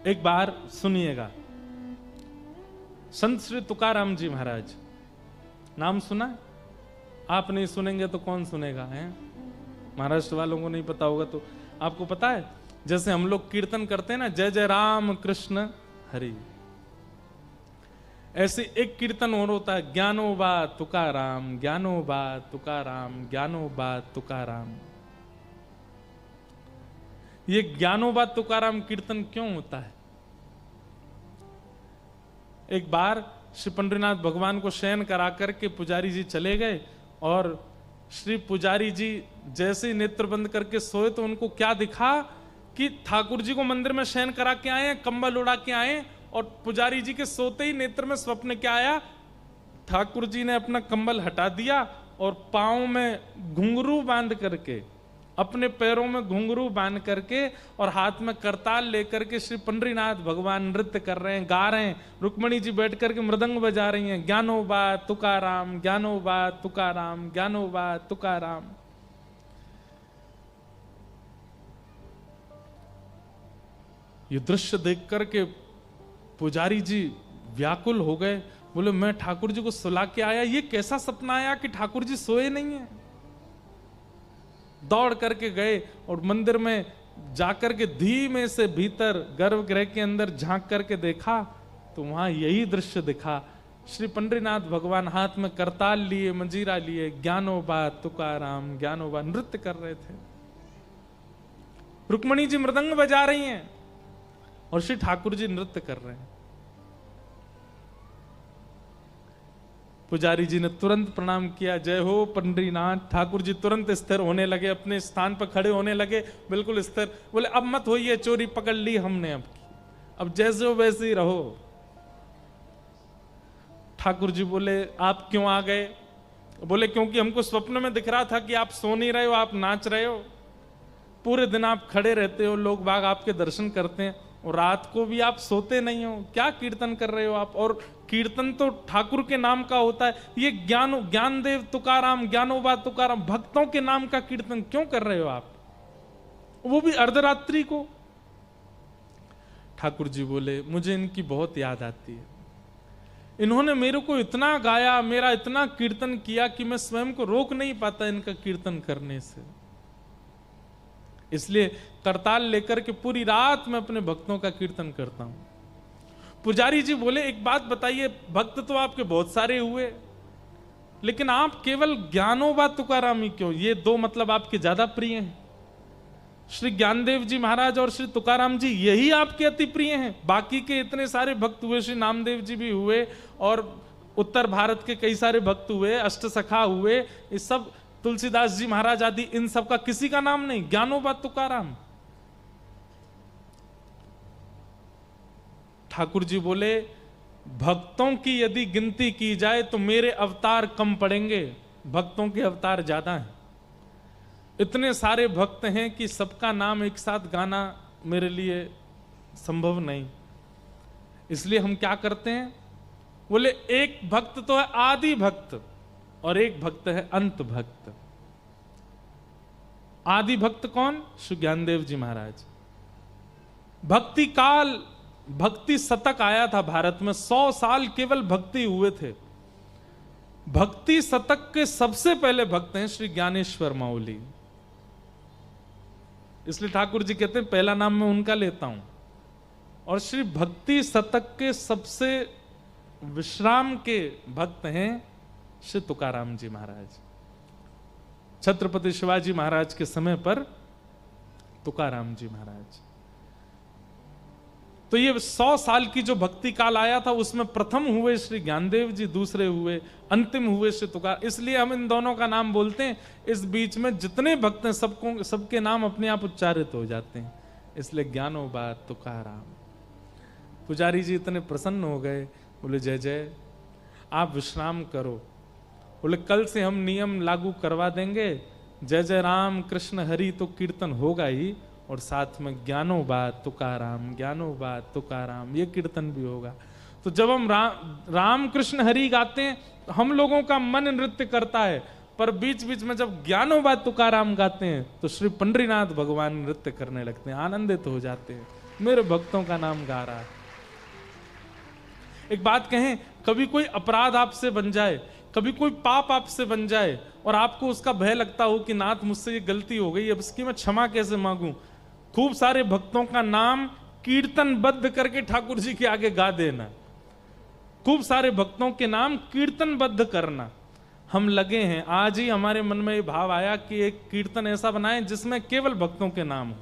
एक बार सुनिएगा, संत श्री तुकाराम जी महाराज, नाम सुना? आप नहीं सुनेंगे तो कौन सुनेगा? है महाराष्ट्र वालों को नहीं पता होगा तो आपको पता है, जैसे हम लोग कीर्तन करते हैं ना, जय जय राम कृष्ण हरि, ऐसे एक कीर्तन और होता है, ज्ञानोबा तुकाराम, ज्ञानोबा तुकाराम, ज्ञानोबा तुकाराम। ये ज्ञानोबा तुकाराम कीर्तन क्यों होता है? एक बार श्री पंडरीनाथ भगवान को शयन करा करके पुजारी जी चले गए, और श्री पुजारी जी जैसे ही नेत्र बंद करके सोए तो उनको क्या दिखा कि ठाकुर जी को मंदिर में शयन करा के आए, कंबल उड़ा के आए, और पुजारी जी के सोते ही नेत्र में स्वप्न क्या आया? ठाकुर जी ने अपना कंबल हटा दिया और पांव में घुंघरू बांध करके, अपने पैरों में घुंघरू बांध करके और हाथ में करताल लेकर के श्री पंडरीनाथ भगवान नृत्य कर रहे हैं, गा रहे हैं। रुक्मणी जी बैठ करके मृदंग बजा रही हैं, ज्ञानोबा तुकाराम, ज्ञानोबा तुकाराम, ज्ञानोबा तुकाराम। ये दृश्य देख करके पुजारी जी व्याकुल हो गए, बोले मैं ठाकुर जी को सुला के आया, ये कैसा सपना आया कि ठाकुर जी सोए नहीं है। दौड़ करके गए और मंदिर में जाकर के धीमे से भीतर गर्भगृह के अंदर झांक करके देखा तो वहां यही दृश्य दिखा। श्री पंडरीनाथ भगवान हाथ में करताल लिए, मंजीरा लिए, ज्ञानोबा तुकाराम, ज्ञानोबा नृत्य कर रहे थे। रुक्मणी जी मृदंग बजा रही हैं और श्री ठाकुर जी नृत्य कर रहे हैं। पुजारी जी ने तुरंत प्रणाम किया, जय हो पंडरीनाथ। ठाकुर जी तुरंत स्थिर होने लगे, अपने स्थान पर खड़े होने लगे, बिल्कुल स्थिर। बोले अब मत होइए, चोरी पकड़ ली हमने, अब जैसे हो वैसे ही रहो। ठाकुर जी बोले आप क्यों आ गए? बोले क्योंकि हमको स्वप्न में दिख रहा था कि आप सो नहीं रहे हो, आप नाच रहे हो, पूरे दिन आप खड़े रहते हो, लोग बाग आपके दर्शन करते हैं, और रात को भी आप सोते नहीं हो, क्या कीर्तन कर रहे हो आप? और कीर्तन तो ठाकुर के नाम का होता है, ये ज्ञानदेव तुकाराम, ज्ञानोबा तुकाराम, भक्तों के नाम का कीर्तन क्यों कर रहे हो आप, वो भी अर्धरात्रि को? ठाकुर जी बोले मुझे इनकी बहुत याद आती है, इन्होंने मेरे को इतना गाया, मेरा इतना कीर्तन किया कि मैं स्वयं को रोक नहीं पाता इनका कीर्तन करने से, इसलिए करताल लेकर के पूरी रात मैं अपने भक्तों का कीर्तन करता हूं। पुजारी जी बोले एक बात बताइए, भक्त तो आपके बहुत सारे हुए, लेकिन आप केवल ज्ञानोबा तुकाराम ही क्यों? ये दो मतलब आपके ज्यादा प्रिय हैं। श्री ज्ञानदेव जी महाराज और श्री तुकाराम जी यही आपके अति प्रिय हैं। बाकी के इतने सारे भक्त हुए, श्री नामदेव जी भी हुए, और उत्तर भारत के कई सारे भक्त हुए, अष्टसखा हुए, ये सब, तुलसीदास जी महाराज आदि, इन सब का किसी का नाम नहीं, ज्ञानोबा तुकाराम। ठाकुर जी बोले भक्तों की यदि गिनती की जाए तो मेरे अवतार कम पड़ेंगे, भक्तों के अवतार ज्यादा हैं। इतने सारे भक्त हैं कि सबका नाम एक साथ गाना मेरे लिए संभव नहीं, इसलिए हम क्या करते हैं? बोले एक भक्त तो है आदि भक्त और एक भक्त है अंत भक्त। आदि भक्त कौन? श्री ज्ञानदेव जी महाराज। भक्ति काल, भक्ति शतक आया था भारत में, 100 साल केवल भक्ति हुए थे। भक्ति शतक के सबसे पहले भक्त हैं श्री ज्ञानेश्वर माउली। इसलिए ठाकुर जी कहते हैं पहला नाम मैं उनका लेता हूं। और श्री भक्ति शतक के सबसे विश्राम के भक्त हैं श्री तुकाराम जी महाराज। छत्रपति शिवाजी महाराज के समय पर तुकाराम जी महाराज। तो ये 100 साल की जो भक्ति काल आया था उसमें प्रथम हुए श्री ज्ञानदेव जी, दूसरे हुए, अंतिम हुए श्री तुकार। इसलिए हम इन दोनों का नाम बोलते हैं। इस बीच में जितने भक्त हैं सबको, सबके नाम अपने आप उच्चारित हो जाते हैं। इसलिए ज्ञानोबा तुकाराम। पुजारी जी इतने प्रसन्न हो गए, बोले जय जय, आप विश्राम करो। बोले कल से हम नियम लागू करवा देंगे, जय जय राम कृष्ण हरि तो कीर्तन होगा ही, और साथ में ज्ञानोबा तुकाराम, ज्ञानोबा तुकाराम, ये कीर्तन भी होगा। तो जब हम राम कृष्ण हरि गाते हैं तो हम लोगों का मन नृत्य करता है, पर बीच बीच में जब ज्ञानोबा तुकाराम गाते हैं तो श्री पंडरीनाथ भगवान नृत्य करने लगते हैं, आनंदित हो जाते हैं, मेरे भक्तों का नाम गा रहा है। एक बात कहें, कभी कोई अपराध आपसे बन जाए, कभी कोई पाप आपसे बन जाए और आपको उसका भय लगता हो कि नाथ मुझसे ये गलती हो गई, अब इसकी मैं क्षमा कैसे मांगूं, खूब सारे भक्तों का नाम कीर्तनबद्ध करके ठाकुर जी के आगे गा देना। खूब सारे भक्तों के नाम कीर्तनबद्ध करना। हम लगे हैं, आज ही हमारे मन में ये भाव आया कि एक कीर्तन ऐसा बनाएं जिसमें केवल भक्तों के नाम हो,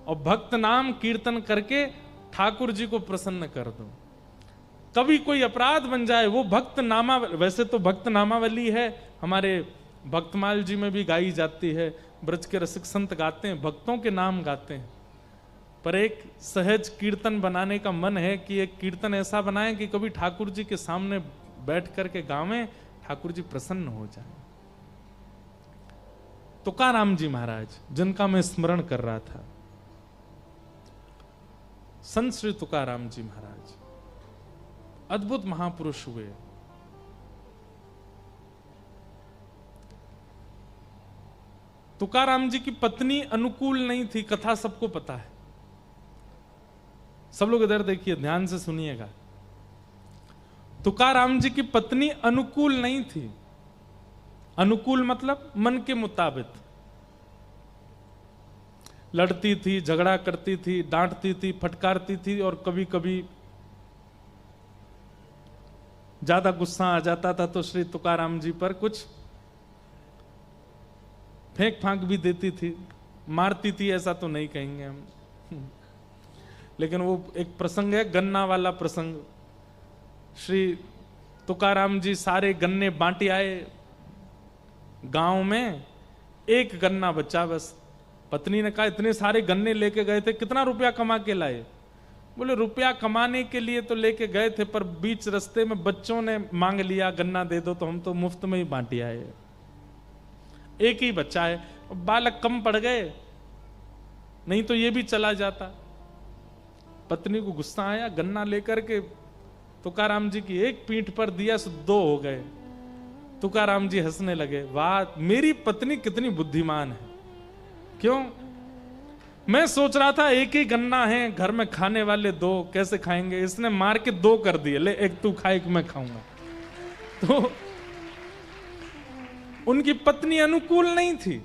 और भक्त नाम कीर्तन करके ठाकुर जी को प्रसन्न कर दो। कभी कोई अपराध बन जाए, वो भक्त नामा, वैसे तो भक्त नामावली है, हमारे भक्तमाल जी में भी गाई जाती है, ब्रज के रसिक संत गाते हैं, भक्तों के नाम गाते हैं। पर एक सहज कीर्तन बनाने का मन है कि एक कीर्तन ऐसा बनाएं कि कभी ठाकुर जी के सामने बैठ करके गावें, ठाकुर जी प्रसन्न हो जाएं। तुकाराम जी महाराज, जिनका मैं स्मरण कर रहा था, संत श्री तुकाराम जी महाराज अद्भुत महापुरुष हुए। तुकाराम जी की पत्नी अनुकूल नहीं थी, कथा सबको पता है। सब लोग इधर देखिए, ध्यान से सुनिएगा। तुकाराम जी की पत्नी अनुकूल नहीं थी। अनुकूल मतलब मन के मुताबिक। लड़ती थी, झगड़ा करती थी, डांटती थी, फटकारती थी, और कभी कभी ज्यादा गुस्सा आ जाता था तो श्री तुकाराम जी पर कुछ फेंक फांक भी देती थी, मारती थी, ऐसा तो नहीं कहेंगे हम। लेकिन वो एक प्रसंग है, गन्ना वाला प्रसंग। श्री तुकाराम जी सारे गन्ने बांटे आए गांव में, एक गन्ना बचा बस। पत्नी ने कहा इतने सारे गन्ने लेके गए थे, कितना रुपया कमा के लाए? बोले रुपया कमाने के लिए तो लेके गए थे, पर बीच रास्ते में बच्चों ने मांग लिया गन्ना दे दो, तो हम तो मुफ्त में ही बांटी आए। एक ही बच्चा है, बालक कम पड़ गए, नहीं तो ये भी चला जाता। पत्नी को गुस्सा आया, गन्ना लेकर के तुकाराम जी की एक पीठ पर दिया, सो 2 हो गए। तुकाराम जी हंसने लगे, वाह मेरी पत्नी कितनी बुद्धिमान है। क्यों? मैं सोच रहा था एक ही गन्ना है, घर में खाने वाले 2 कैसे खाएंगे, इसने मार के 2 कर दिए, ले एक तू खा एक मैं खाऊंगा। तो उनकी पत्नी अनुकूल नहीं थी,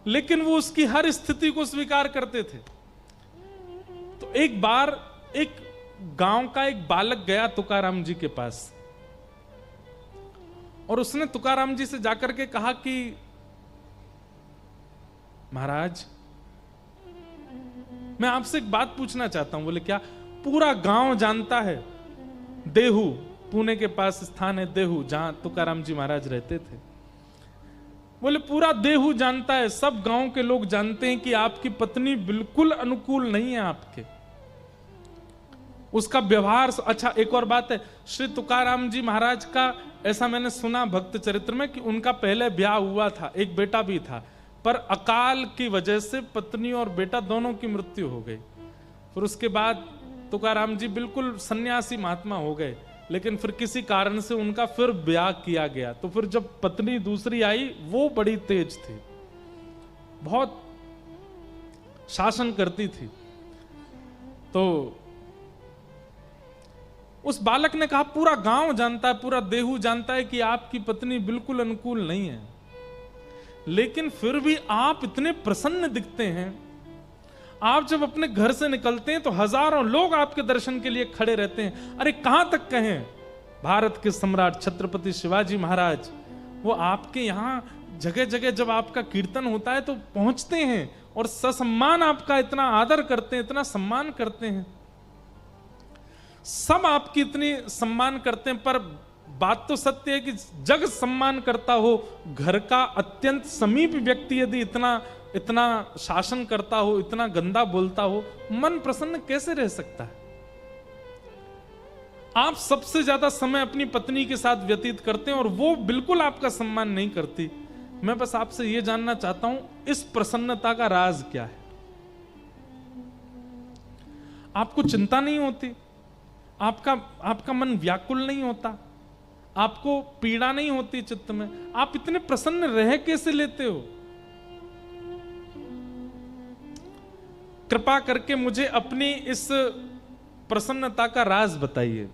लेकिन वो उसकी हर स्थिति को स्वीकार करते थे। तो एक बार एक गांव का एक बालक गया तुकाराम जी के पास, और उसने तुकाराम जी से जाकर के कहा कि महाराज मैं आपसे एक बात पूछना चाहता हूं। बोले क्या? पूरा गांव जानता है, देहू, पुणे के पास स्थान है देहू, जहां तुकाराम जी महाराज रहते थे। बोले पूरा देहू जानता है, सब गांव के लोग जानते हैं कि आपकी पत्नी बिल्कुल अनुकूल नहीं है आपके, उसका व्यवहार। अच्छा एक और बात है, श्री तुकाराम जी महाराज का ऐसा मैंने सुना भक्त चरित्र में कि उनका पहले ब्याह हुआ था, एक बेटा भी था, पर अकाल की वजह से पत्नी और बेटा दोनों की मृत्यु हो गई। फिर उसके बाद तुकाराम जी बिल्कुल सन्यासी महात्मा हो गए, लेकिन फिर किसी कारण से उनका फिर ब्याह किया गया। तो फिर जब पत्नी दूसरी आई वो बड़ी तेज थी, बहुत शासन करती थी। तो उस बालक ने कहा, पूरा गांव जानता है, पूरा देहू जानता है कि आपकी पत्नी बिल्कुल अनुकूल नहीं है, लेकिन फिर भी आप इतने प्रसन्न दिखते हैं। आप जब अपने घर से निकलते हैं तो हजारों लोग आपके दर्शन के लिए खड़े रहते हैं। अरे कहां तक कहें, भारत के सम्राट छत्रपति शिवाजी महाराज, वो आपके यहां जगह जगह जब आपका कीर्तन होता है तो पहुंचते हैं और ससम्मान आपका इतना आदर करते हैं, इतना सम्मान करते हैं। सब आपकी इतनी सम्मान करते हैं, पर बात तो सत्य है कि जग सम्मान करता हो, घर का अत्यंत समीप व्यक्ति यदि इतना शासन करता हो, इतना गंदा बोलता हो, मन प्रसन्न कैसे रह सकता है? आप सबसे ज्यादा समय अपनी पत्नी के साथ व्यतीत करते हैं और वो बिल्कुल आपका सम्मान नहीं करती। मैं बस आपसे ये जानना चाहता हूं, इस प्रसन्नता का राज क्या है? आपको चिंता नहीं होती? आपका मन व्याकुल नहीं होता? आपको पीड़ा नहीं होती चित्त में? आप इतने प्रसन्न रह कैसे लेते हो? कृपा करके मुझे अपनी इस प्रसन्नता का राज बताइए।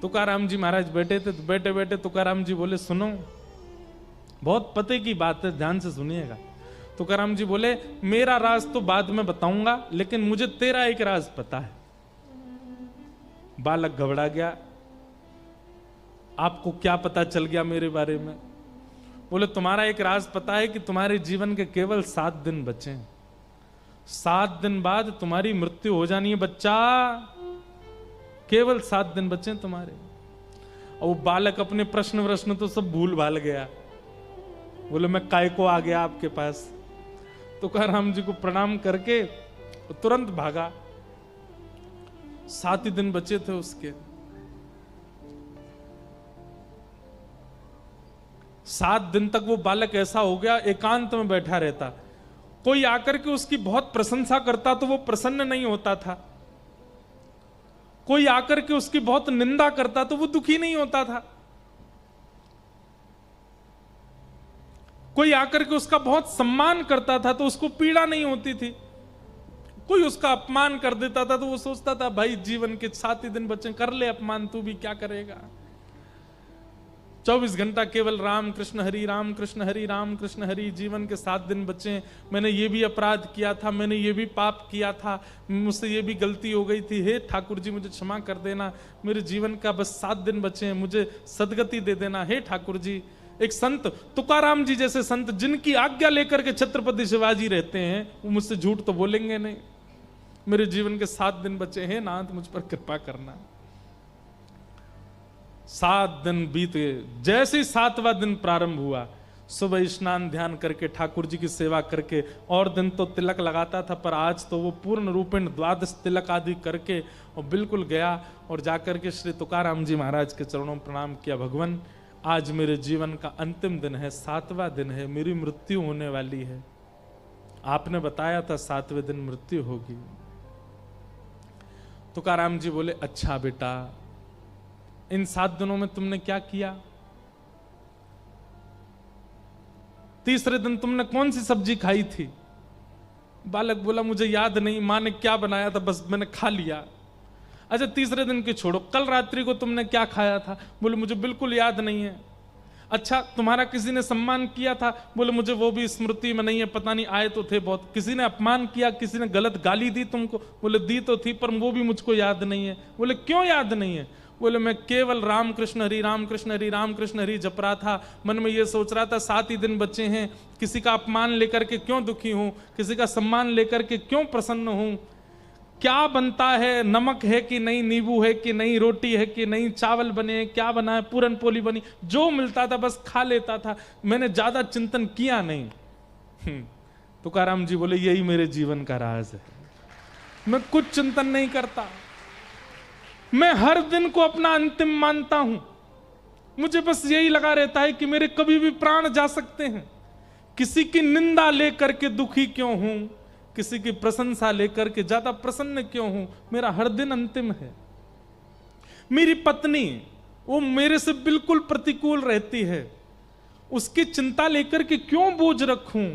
तुकाराम जी महाराज बैठे थे, तो बैठे बैठे तुकाराम जी बोले, सुनो, बहुत पते की बात है, ध्यान से सुनिएगा। तुकाराम जी बोले, मेरा राज तो बाद में बताऊंगा, लेकिन मुझे तेरा एक राज पता है। बालक घबरा गया, आपको क्या पता चल गया मेरे बारे में? बोले, तुम्हारा एक राज पता है कि तुम्हारे जीवन के केवल 7 दिन बचे हैं। 7 दिन बाद तुम्हारी मृत्यु हो जानी है बच्चा, केवल 7 दिन बचे हैं तुम्हारे। और वो बालक अपने प्रश्न तो सब भूल भाल गया। बोले, मैं काय को आ गया आपके पास? तुकाराम जी को प्रणाम करके तुरंत भागा। 7 ही दिन बचे थे उसके। 7 दिन तक वो बालक ऐसा हो गया, एकांत में बैठा रहता। कोई आकर के उसकी बहुत प्रशंसा करता तो वो प्रसन्न नहीं होता था। कोई आकर के उसकी बहुत निंदा करता तो वो दुखी नहीं होता था। कोई आकर के उसका बहुत सम्मान करता था तो उसको पीड़ा नहीं होती थी। कोई उसका अपमान कर देता था तो वो सोचता था, भाई जीवन के 7 ही दिन बचे, कर ले अपमान, तू भी क्या करेगा। 24 घंटा केवल राम कृष्ण हरि, राम कृष्ण हरि, राम कृष्ण हरि। जीवन के 7 दिन बचे, मैंने ये भी अपराध किया था, मैंने ये भी पाप किया था, मुझसे ये भी गलती हो गई थी, हे ठाकुर जी मुझे क्षमा कर देना, मेरे जीवन का बस 7 दिन बचे हैं, मुझे सदगति दे देना, हे ठाकुर जी। एक संत, तुकाराम जी जैसे संत, जिनकी आज्ञा लेकर के छत्रपति शिवाजी रहते हैं, वो मुझसे झूठ तो बोलेंगे नहीं। मेरे जीवन के 7 दिन बचे हैं, नाथ मुझ पर कृपा करना। 7 दिन बीत गए। जैसे ही 7वां दिन प्रारंभ हुआ, सुबह स्नान ध्यान करके ठाकुर जी की सेवा करके, और दिन तो तिलक लगाता था, पर आज तो वो पूर्ण रूपेण 12 तिलक आदि करके और बिल्कुल गया और जाकर के श्री तुकाराम जी महाराज के चरणों में प्रणाम किया। भगवान, आज मेरे जीवन का अंतिम दिन है, 7वां दिन है, मेरी मृत्यु होने वाली है। आपने बताया था 7वें दिन मृत्यु होगी। तुकाराम जी बोले, अच्छा बेटा, इन 7 दिनों में तुमने क्या किया? तीसरे दिन तुमने कौन सी सब्जी खाई थी? बालक बोला, मुझे याद नहीं, माँ ने क्या बनाया था, बस मैंने खा लिया। अच्छा, तीसरे दिन की छोड़ो, कल रात्रि को तुमने क्या खाया था? बोले, मुझे बिल्कुल याद नहीं है। अच्छा, तुम्हारा किसी ने सम्मान किया था? बोले, मुझे वो भी स्मृति में नहीं है, पता नहीं, आए तो थे बहुत। किसी ने अपमान किया, किसी ने गलत गाली दी तुमको? बोले, दी तो थी, पर वो भी मुझको याद नहीं है। बोले, क्यों याद नहीं है? बोले, मैं केवल राम कृष्ण हरि, राम कृष्ण हरि, राम कृष्ण हरि जप रहा था। मन में ये सोच रहा था 7 ही दिन बचे हैं, किसी का अपमान लेकर के क्यों दुखी हूं, किसी का सम्मान लेकर के क्यों प्रसन्न हूं। क्या बनता है, नमक है कि नहीं, नींबू है कि नहीं, रोटी है कि नहीं, चावल बने हैं, क्या बना है, पूरन पोली बनी, जो मिलता था बस खा लेता था, मैंने ज्यादा चिंतन किया नहीं। तुकाराम जी बोले, यही मेरे जीवन का राज है, मैं कुछ चिंतन नहीं करता, मैं हर दिन को अपना अंतिम मानता हूं। मुझे बस यही लगा रहता है कि मेरे कभी भी प्राण जा सकते हैं। किसी की निंदा लेकर के दुखी क्यों हूं, किसी की प्रशंसा लेकर के ज्यादा प्रसन्न क्यों हूं, मेरा हर दिन अंतिम है। मेरी पत्नी, वो मेरे से बिल्कुल प्रतिकूल रहती है, उसकी चिंता लेकर के क्यों बोझ रखूं?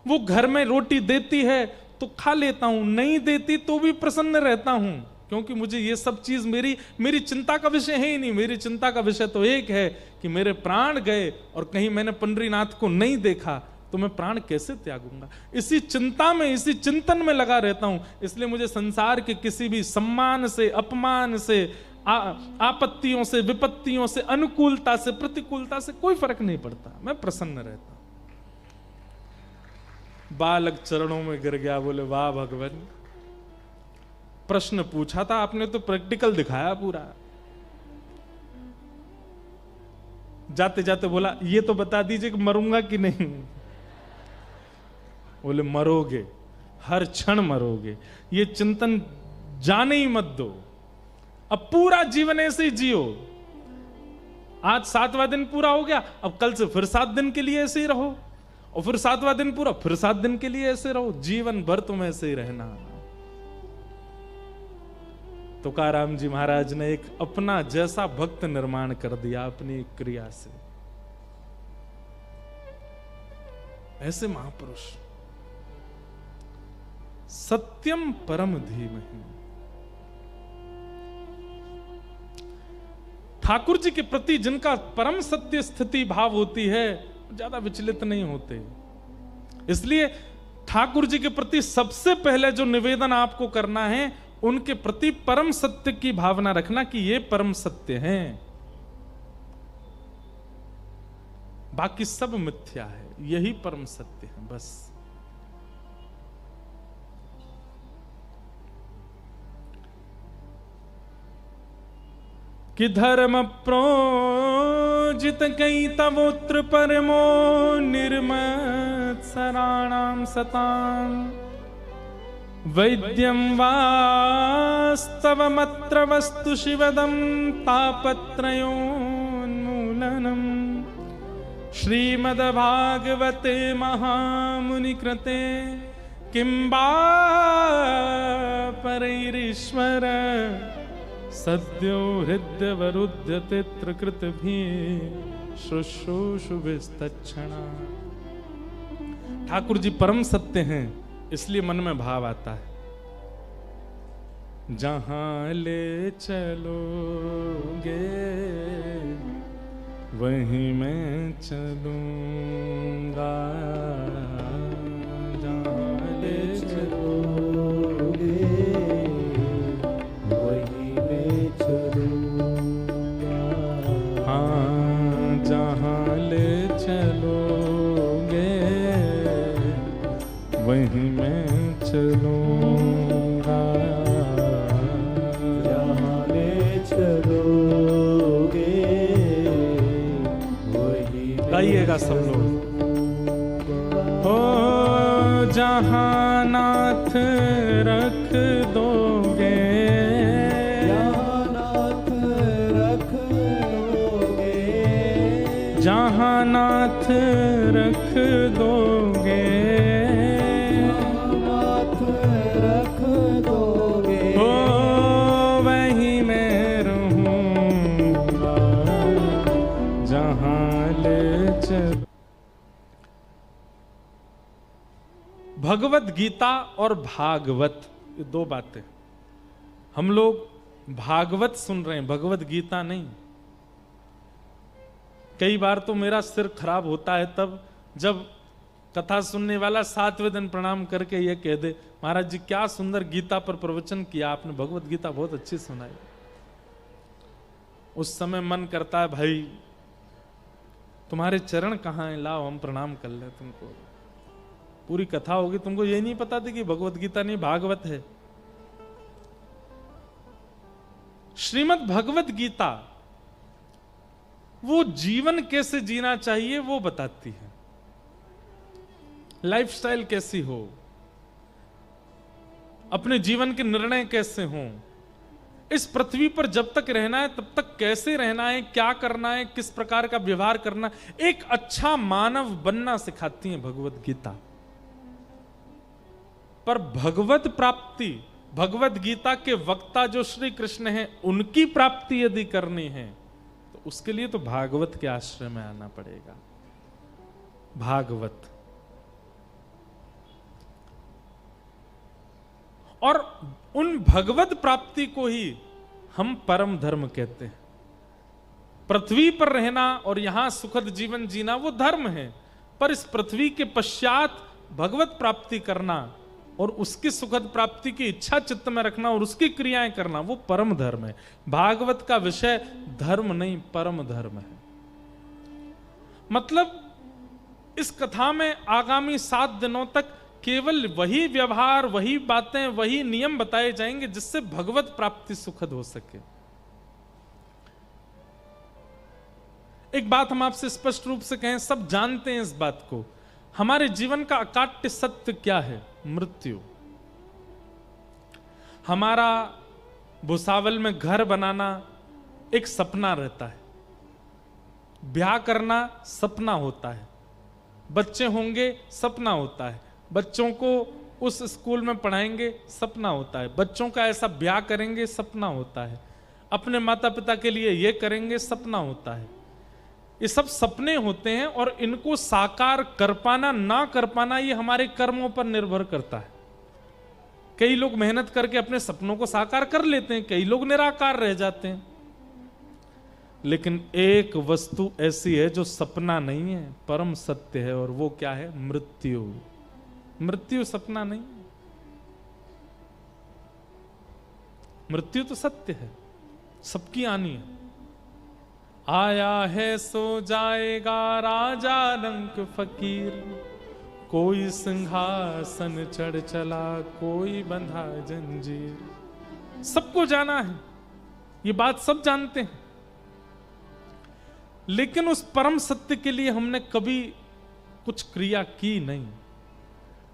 वो घर में रोटी देती है तो खा लेता हूं, नहीं देती तो भी प्रसन्न रहता हूं, क्योंकि मुझे ये सब चीज मेरी चिंता का विषय है ही नहीं। मेरी चिंता का विषय तो एक है कि मेरे प्राण गए और कहीं मैंने पंडरीनाथ को नहीं देखा तो मैं प्राण कैसे त्यागूंगा। इसी चिंता में, इसी चिंतन में लगा रहता हूं। इसलिए मुझे संसार के किसी भी सम्मान से, अपमान से, आपत्तियों से, विपत्तियों से, अनुकूलता से, प्रतिकूलता से कोई फर्क नहीं पड़ता। मैं प्रसन्न रहता हूं। बालक चरणों में गिर गया, बोले वाह भगवान, प्रश्न पूछा था आपने तो प्रैक्टिकल दिखाया पूरा। जाते जाते बोला ये तो बता दीजिए कि मरूंगा कि नहीं। बोले मरोगे, हर क्षण मरोगे, ये चिंतन जाने ही मत दो। अब पूरा जीवन ऐसे ही जियो। आज 7वां दिन पूरा हो गया, अब कल से फिर 7 दिन के लिए ऐसे ही रहो, और फिर 7वां दिन पूरा, फिर 7 दिन के लिए ऐसे रहो। जीवन भर तुम ऐसे ही रहना। तुकाराम जी महाराज ने एक अपना जैसा भक्त निर्माण कर दिया अपनी क्रिया से। ऐसे महापुरुष, सत्यम परम धीमहि। ठाकुर जी के प्रति जिनका परम सत्य स्थिति भाव होती है, ज्यादा विचलित नहीं होते। इसलिए ठाकुर जी के प्रति सबसे पहले जो निवेदन आपको करना है, उनके प्रति परम सत्य की भावना रखना कि ये परम सत्य हैं, बाकी सब मिथ्या है, यही परम सत्य है बस। कि धर्म प्रोजित कई तवोत्र परमो निर्मत सराणाम सताम वैद्यम वास्तवमत्र वस्तु शिवदम तापत्रयोन्मूलनम श्रीमद्भागवते महामुनि कृते किं वा परैरीश्वर सद्यो हृदयवरुध्यते त्रिकृतभिः शुश्रूषुभिस्तच्छणा। ठाकुर जी परम सत्य हैं, इसलिए मन में भाव आता है, जहां ले चलोगे वहीं मैं चलूंगा, जहां ले चलोगे वहीं मैं चलूंगा। हाँ, जहां ले चलोगे वहीं मैं चलूंगा, जहां ले चलोगे वहीं। गाइएगा सब लोग। हो जहां नाथ रख दोगे, जहां नाथ रख दोगे, जहां नाथ रख दोगे, भगवत गीता और भागवत, ये दो बातें। हम लोग भागवत सुन रहे हैं, भगवत गीता नहीं। कई बार तो मेरा सिर खराब होता है तब जब कथा सुनने वाला 7वें दिन प्रणाम करके ये कह दे, महाराज जी क्या सुंदर गीता पर प्रवचन किया आपने, भगवत गीता बहुत अच्छी सुनाई। उस समय मन करता है भाई तुम्हारे चरण कहाँ हैं, लाओ हम प्रणाम कर ले तुमको। पूरी कथा होगी, तुमको ये नहीं पता थी कि भगवत गीता नहीं भागवत है। श्रीमद् भगवत गीता वो जीवन कैसे जीना चाहिए वो बताती है, लाइफस्टाइल कैसी हो, अपने जीवन के निर्णय कैसे हों, इस पृथ्वी पर जब तक रहना है तब तक कैसे रहना है, क्या करना है, किस प्रकार का व्यवहार करना, एक अच्छा मानव बनना सिखाती है भगवत गीता। पर भगवत प्राप्ति, भगवत गीता के वक्ता जो श्री कृष्ण हैं, उनकी प्राप्ति यदि करनी है तो उसके लिए तो भागवत के आश्रय में आना पड़ेगा। भागवत। और उन भगवत प्राप्ति को ही हम परम धर्म कहते हैं। पृथ्वी पर रहना और यहां सुखद जीवन जीना वो धर्म है, पर इस पृथ्वी के पश्चात भगवत प्राप्ति करना और उसकी सुखद प्राप्ति की इच्छा चित्त में रखना और उसकी क्रियाएं करना वो परम धर्म है। भागवत का विषय धर्म नहीं, परम धर्म है। मतलब इस कथा में आगामी 7 दिनों तक केवल वही व्यवहार, वही बातें, वही नियम बताए जाएंगे जिससे भगवत प्राप्ति सुखद हो सके। एक बात हम आपसे स्पष्ट रूप से कहें, सब जानते हैं इस बात को, हमारे जीवन का अकाट्य सत्य क्या है? मृत्यु। हमारा भुसावल में घर बनाना एक सपना रहता है, ब्याह करना सपना होता है, बच्चे होंगे सपना होता है, बच्चों को उस स्कूल में पढ़ाएंगे सपना होता है, बच्चों का ऐसा ब्याह करेंगे सपना होता है, अपने माता पिता के लिए ये करेंगे सपना होता है। ये सब सपने होते हैं और इनको साकार कर पाना ना कर पाना ये हमारे कर्मों पर निर्भर करता है। कई लोग मेहनत करके अपने सपनों को साकार कर लेते हैं, कई लोग निराकार रह जाते हैं। लेकिन एक वस्तु ऐसी है जो सपना नहीं है, परम सत्य है, और वो क्या है? मृत्यु। मृत्यु सपना नहीं, मृत्यु तो सत्य है, सबकी आनी है। आया है सो जाएगा राजा रंक फकीर, कोई सिंहासन चढ़ चला, कोई बंधा जंजीर। सबको जाना है, ये बात सब जानते हैं, लेकिन उस परम सत्य के लिए हमने कभी कुछ क्रिया की नहीं।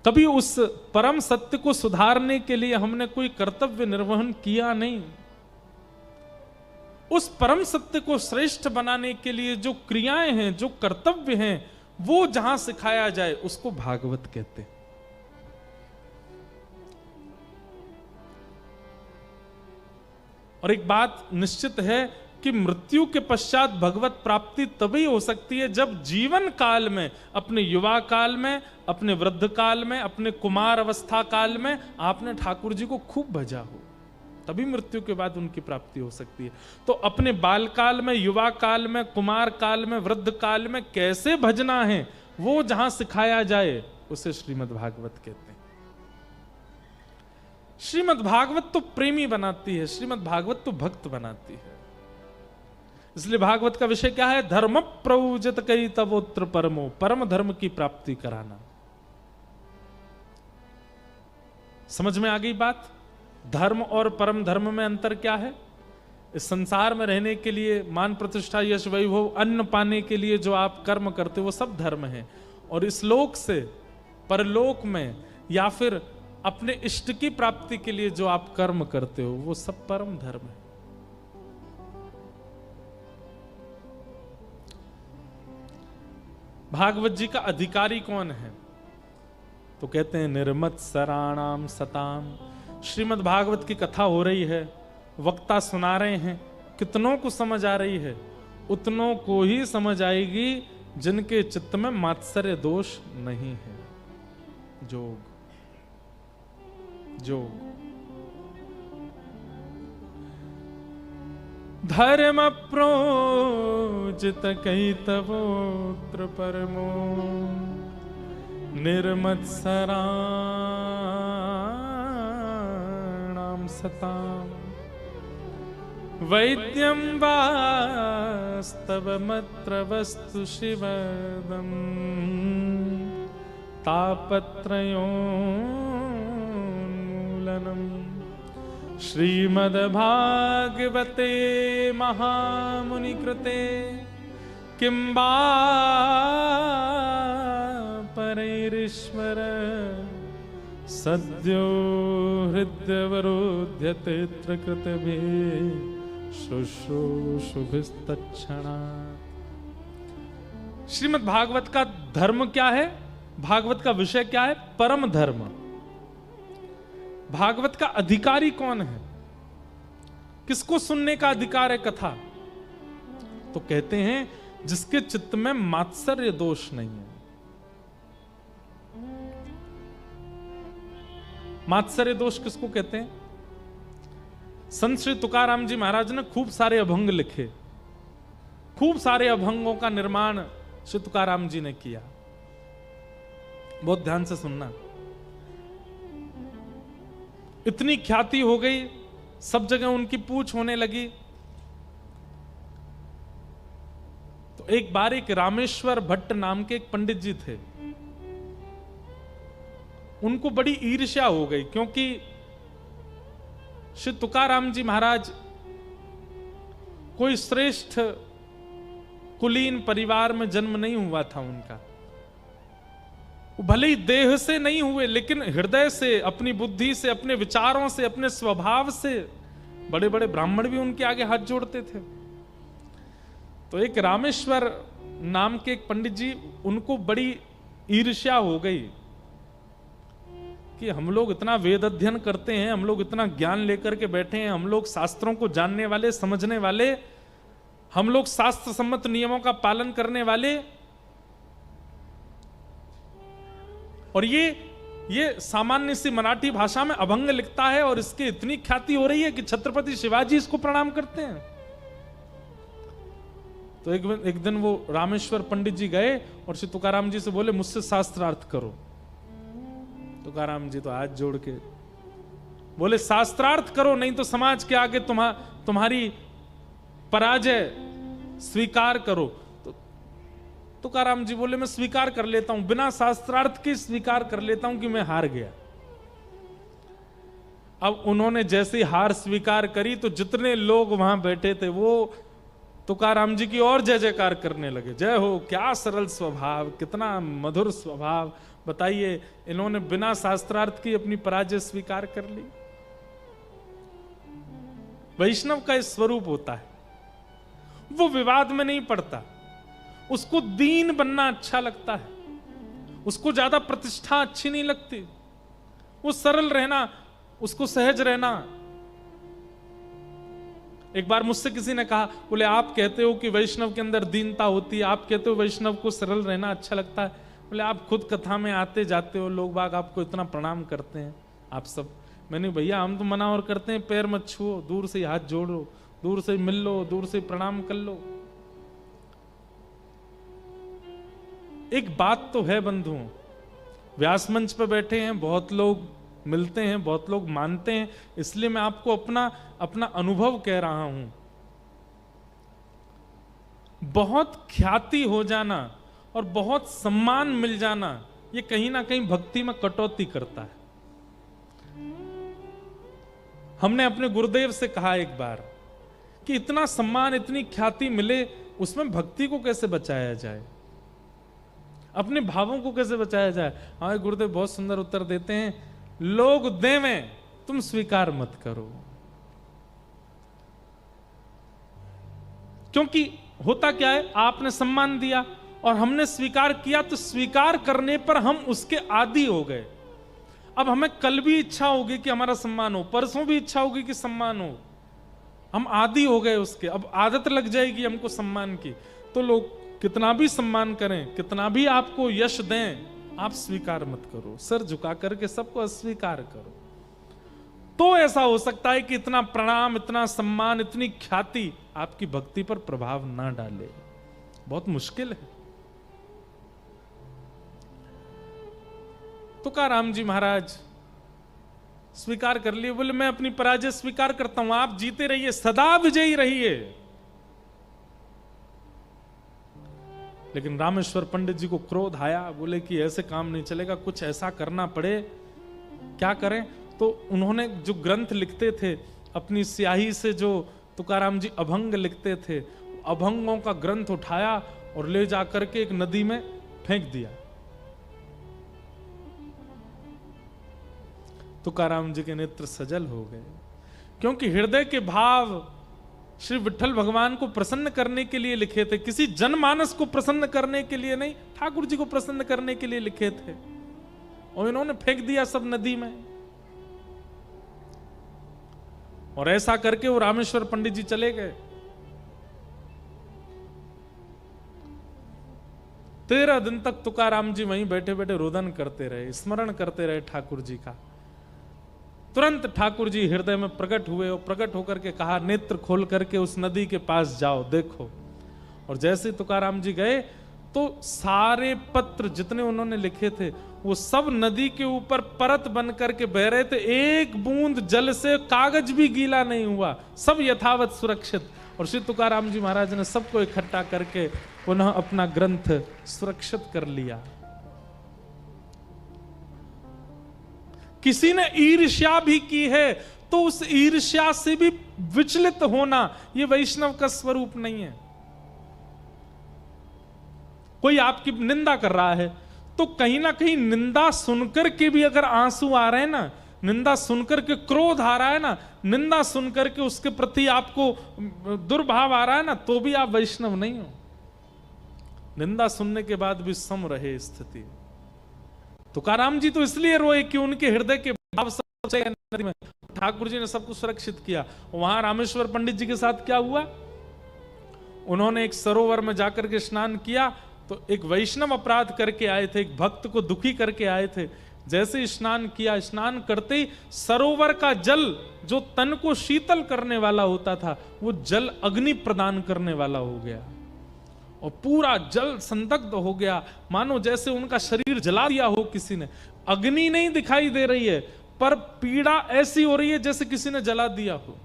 कभी उस परम सत्य को सुधारने के लिए हमने कोई कर्तव्य निर्वहन किया नहीं। उस परम सत्य को श्रेष्ठ बनाने के लिए जो क्रियाएं हैं, जो कर्तव्य हैं, वो जहां सिखाया जाए उसको भागवत कहते हैं। और एक बात निश्चित है कि मृत्यु के पश्चात भगवत प्राप्ति तभी हो सकती है जब जीवन काल में, अपने युवा काल में, अपने वृद्ध काल में, अपने कुमार अवस्था काल में आपने ठाकुर जी को खूब भजा हो, तभी मृत्यु के बाद उनकी प्राप्ति हो सकती है। तो अपने बाल काल में, युवा काल में, कुमार काल में, वृद्ध काल में कैसे भजना है वो जहां सिखाया जाए उसे श्रीमद् भागवत कहते हैं। श्रीमद् भागवत तो प्रेमी बनाती है, श्रीमद् भागवत तो भक्त बनाती है। इसलिए भागवत का विषय क्या है? धर्म प्रौजत कई तवोत्र परमो, परम धर्म की प्राप्ति कराना। समझ में आ गई बात? धर्म और परम धर्म में अंतर क्या है? इस संसार में रहने के लिए मान प्रतिष्ठा यश वैभव अन्न पाने के लिए जो आप कर्म करते हो वो सब धर्म है, और इस लोक से परलोक में या फिर अपने इष्ट की प्राप्ति के लिए जो आप कर्म करते हो वो सब परम धर्म है। भागवत जी का अधिकारी कौन है? तो कहते हैं निर्मत सराणाम सताम। श्रीमद् भागवत की कथा हो रही है, वक्ता सुना रहे हैं, कितनों को समझ आ रही है? उतनों को ही समझ आएगी जिनके चित्त में मात्सर्य दोष नहीं है। जोग जोग धर्म प्रोजित कई तवोत्र परमो, निर्मत्सराणाम सताम, वैद्यं वास्तवमत्र वस्तु शिवदम्, तापत्रयोन्मूलनम्। श्रीमद्भागवते महामुनि कृते किं वा परैरीश्वर, सद्यो हृदयवरोध्यते कृतभिः शुश्रूषुभिस्तत्क्षणात्। श्रीमद् भागवत का धर्म क्या है? भागवत का विषय क्या है? परम धर्म। भागवत का अधिकारी कौन है? किसको सुनने का अधिकार है कथा? तो कहते हैं जिसके चित्त में मात्सर्य दोष नहीं है। मात्सर्य दोष किसको कहते हैं? संत श्री तुकाराम जी महाराज ने खूब सारे अभंग लिखे, खूब सारे अभंगों का निर्माण श्री तुकाराम जी ने किया। बहुत ध्यान से सुनना। इतनी ख्याति हो गई, सब जगह उनकी पूछ होने लगी। तो एक बार एक रामेश्वर भट्ट नाम के एक पंडित जी थे, उनको बड़ी ईर्ष्या हो गई, क्योंकि श्री तुकाराम जी महाराज कोई श्रेष्ठ कुलीन परिवार में जन्म नहीं हुआ था उनका। भले ही देह से नहीं हुए, लेकिन हृदय से, अपनी बुद्धि से, अपने विचारों से, अपने स्वभाव से बड़े बड़े ब्राह्मण भी उनके आगे हाथ जोड़ते थे। तो एक रामेश्वर नाम के एक पंडित जी, उनको बड़ी ईर्ष्या हो गई कि हम लोग इतना वेद अध्ययन करते हैं, हम लोग इतना ज्ञान लेकर के बैठे हैं, हम लोग शास्त्रों को जानने वाले, समझने वाले, हम लोग शास्त्र सम्मत नियमों का पालन करने वाले, और ये सामान्य सी मराठी भाषा में अभंग लिखता है और इसकी इतनी ख्याति हो रही है कि छत्रपति शिवाजी इसको प्रणाम करते हैं। तो एक दिन वो रामेश्वर पंडित जी गए और श्री तुकाराम जी से बोले, मुझसे शास्त्रार्थ करो। तुकाराम जी तो हाथ जोड़ के बोले, शास्त्रार्थ करो, नहीं तो समाज के आगे तुम्हारी पराजय स्वीकार करो। तो तुकाराम जी बोले, मैं स्वीकार कर लेता हूं, बिना शास्त्रार्थ के स्वीकार कर लेता हूं कि मैं हार गया। अब उन्होंने जैसी हार स्वीकार करी तो जितने लोग वहां बैठे थे वो तुकाराम जी की और जय जयकार करने लगे। जय हो, क्या सरल स्वभाव, कितना मधुर स्वभाव। बताइए, इन्होंने बिना शास्त्रार्थ की अपनी पराजय स्वीकार कर ली। वैष्णव का इस स्वरूप होता है, वो विवाद में नहीं पड़ता, उसको दीन बनना अच्छा लगता है, उसको ज्यादा प्रतिष्ठा अच्छी नहीं लगती, वो सरल रहना, उसको सहज रहना। एक बार मुझसे किसी ने कहा, बोले आप कहते हो कि वैष्णव के अंदर दीनता होती है, आप कहते हो वैष्णव को सरल रहना अच्छा लगता है, बोले आप खुद कथा में आते जाते हो, लोग बाग आपको इतना प्रणाम करते हैं, आप सब। मैंने, भैया हम तो मना और करते हैं, पैर मत छुओ, दूर से हाथ जोड़ो, दूर से मिल लो, दूर से प्रणाम कर लो। एक बात तो है बंधुओं, व्यास मंच पर बैठे हैं, बहुत लोग मिलते हैं, बहुत लोग मानते हैं, इसलिए मैं आपको अपना अनुभव कह रहा हूं। बहुत ख्याति हो जाना और बहुत सम्मान मिल जाना, ये कहीं ना कहीं भक्ति में कटौती करता है। हमने अपने गुरुदेव से कहा एक बार कि इतना सम्मान, इतनी ख्याति मिले, उसमें भक्ति को कैसे बचाया जाए, अपने भावों को कैसे बचाया जाए। हमारे गुरुदेव बहुत सुंदर उत्तर देते हैं, लोग देवें, तुम स्वीकार मत करो। क्योंकि होता क्या है, आपने सम्मान दिया और हमने स्वीकार किया, तो स्वीकार करने पर हम उसके आदी हो गए। अब हमें कल भी इच्छा होगी कि हमारा सम्मान हो, परसों भी इच्छा होगी कि सम्मान हो, हम आदी हो गए उसके, अब आदत लग जाएगी हमको सम्मान की। तो लोग कितना भी सम्मान करें, कितना भी आपको यश दें, आप स्वीकार मत करो, सर झुका करके सबको अस्वीकार करो। तो ऐसा हो सकता है कि इतना प्रणाम, इतना सम्मान, इतनी ख्याति आपकी भक्ति पर प्रभाव ना डाले। बहुत मुश्किल है। तुकाराम जी महाराज स्वीकार कर लिए, बोले मैं अपनी पराजय स्वीकार करता हूं, आप जीते रहिए, सदा विजयी रहिए। लेकिन रामेश्वर पंडित जी को क्रोध आया, बोले कि ऐसे काम नहीं चलेगा, कुछ ऐसा करना पड़े। क्या करें? तो उन्होंने जो ग्रंथ लिखते थे, अपनी स्याही से जो तुकाराम जी अभंग लिखते थे, अभंगों का ग्रंथ उठाया और ले जाकर के एक नदी में फेंक दिया। तुकाराम जी के नेत्र सजल हो गए, क्योंकि हृदय के भाव श्री विठ्ठल भगवान को प्रसन्न करने के लिए लिखे थे, किसी जनमानस को प्रसन्न करने के लिए नहीं, ठाकुर जी को प्रसन्न करने के लिए लिखे थे, और इन्होंने फेंक दिया सब नदी में। और ऐसा करके वो रामेश्वर पंडित जी चले गए। 13 दिन तक तुकाराम जी वहीं बैठे बैठे रोदन करते रहे, स्मरण करते रहे ठाकुर जी का। तुरंत ठाकुर जी हृदय में प्रकट हुए और प्रकट होकर के कहा, नेत्र खोल करके उस नदी के पास जाओ, देखो। और जैसे तुकाराम जी गए तो सारे पत्र जितने उन्होंने लिखे थे वो सब नदी के ऊपर परत बन करके बह रहे थे। एक बूंद जल से कागज भी गीला नहीं हुआ, सब यथावत सुरक्षित। और श्री तुकाराम जी महाराज ने सबको इकट्ठा करके पुनः अपना ग्रंथ सुरक्षित कर लिया। किसी ने ईर्ष्या भी की है तो उस ईर्ष्या से भी विचलित होना यह वैष्णव का स्वरूप नहीं है। कोई आपकी निंदा कर रहा है तो कहीं ना कहीं निंदा सुनकर के भी अगर आंसू आ रहे हैं ना, निंदा सुनकर के क्रोध आ रहा है ना, निंदा सुनकर के उसके प्रति आपको दुर्भाव आ रहा है ना, तो भी आप वैष्णव नहीं हो। निंदा सुनने के बाद भी सम रहे स्थिति। तुकाराम जी तो इसलिए रोए कि उनके हृदय के भाव सबसे नदी में ठाकुर जी ने सबको सुरक्षित किया। वहां रामेश्वर पंडित जी के साथ क्या हुआ, उन्होंने एक सरोवर में जाकर के स्नान किया तो एक वैष्णव अपराध करके आए थे, एक भक्त को दुखी करके आए थे। जैसे स्नान किया, स्नान करते ही सरोवर का जल जो तन को शीतल करने वाला होता था वो जल अग्नि प्रदान करने वाला हो गया और पूरा जल संदग्ध हो गया, मानो जैसे उनका शरीर जला दिया हो किसी ने। अग्नि नहीं दिखाई दे रही है पर पीड़ा ऐसी हो रही है जैसे किसी ने जला दिया हो।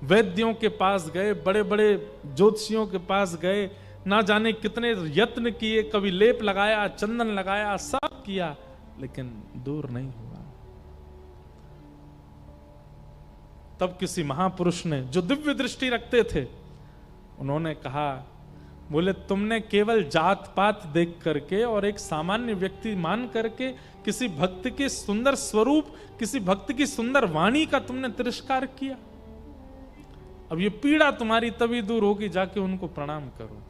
वैद्यों के पास गए, बड़े बड़े ज्योतिषियों के पास गए, ना जाने कितने यत्न किए, कभी लेप लगाया, चंदन लगाया, सब किया, लेकिन दूर नहीं हुआ। तब किसी महापुरुष ने जो दिव्य दृष्टि रखते थे उन्होंने कहा, बोले तुमने केवल जात पात देख करके और एक सामान्य व्यक्ति मान करके किसी भक्त के सुंदर स्वरूप, किसी भक्त की सुंदर वाणी का तुमने तिरस्कार किया। अब ये पीड़ा तुम्हारी तभी दूर होगी, जाके उनको प्रणाम करो।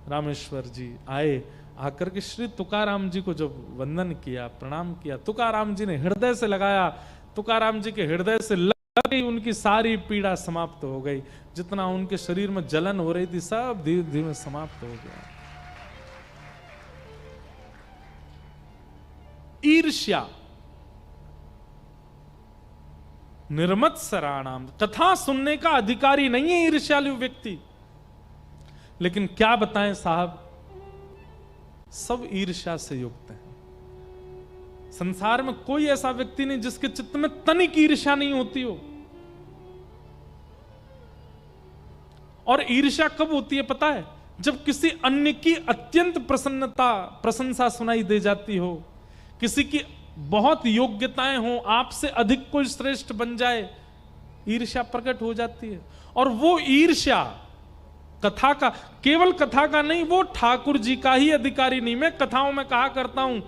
रामेश्वर जी आए, आकर के श्री तुकाराम जी को जब वंदन किया, प्रणाम किया, तुकाराम जी ने हृदय से लगाया, तुकाराम जी के हृदय से लग गई, उनकी सारी पीड़ा समाप्त हो गई। जितना उनके शरीर में जलन हो रही थी सब धीरे धीरे समाप्त हो गया। ईर्ष्या निर्मत्सराणाम, कथा सुनने का अधिकारी नहीं है ईर्ष्यालु व्यक्ति। लेकिन क्या बताएं साहब, सब ईर्ष्या से युक्त हैं। संसार में कोई ऐसा व्यक्ति नहीं जिसके चित्त में तनिक ईर्ष्या नहीं होती हो। और ईर्ष्या कब होती है पता है, जब किसी अन्य की अत्यंत प्रशंसा सुनाई दे जाती हो, किसी की बहुत योग्यताएं हो, आपसे अधिक कोई श्रेष्ठ बन जाए, ईर्ष्या प्रकट हो जाती है। और वो ईर्ष्या कथा का, केवल कथा का नहीं, वो ठाकुर जी का ही अधिकारी नहीं। मैं कथाओं में कहा करता हूं,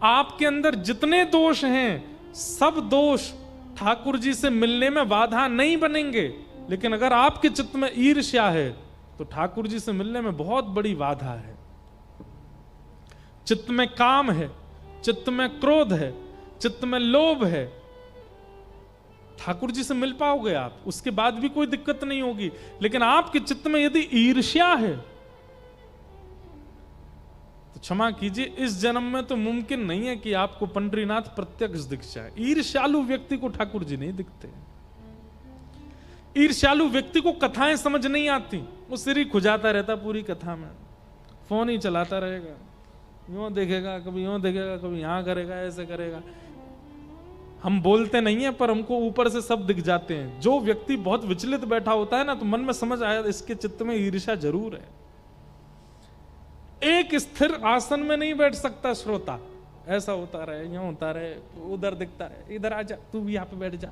आपके अंदर जितने दोष हैं सब दोष ठाकुर जी से मिलने में बाधा नहीं बनेंगे, लेकिन अगर आपके चित्त में ईर्ष्या है तो ठाकुर जी से मिलने में बहुत बड़ी बाधा है। चित्त में काम है, चित्त में क्रोध है, चित्त में लोभ है, ठाकुर जी से मिल पाओगे आप, उसके बाद भी कोई दिक्कत नहीं होगी। लेकिन आपके चित्त में यदि ईर्ष्या है तो क्षमा कीजिए, इस जन्म में तो मुमकिन नहीं है कि आपको पंडरीनाथ प्रत्यक्ष दिख जाए। ईर्ष्यालु व्यक्ति को ठाकुर जी नहीं दिखते। ईर्ष्यालु व्यक्ति को कथाएं समझ नहीं आती, वो सिर ही खुजाता रहता पूरी कथा में, फोन ही चलाता रहेगा, यूं देखेगा, कभी यूं देखेगा, कभी यहां करेगा, ऐसे करेगा। हम बोलते नहीं है पर हमको ऊपर से सब दिख जाते हैं। जो व्यक्ति बहुत विचलित बैठा होता है ना, तो मन में समझ आया इसके चित्त में ईर्ष्या जरूर है। एक स्थिर आसन में नहीं बैठ सकता श्रोता, ऐसा होता रहे, यूं होता रहे, उधर दिखता है, इधर आ जा, तू भी यहां पे बैठ जा।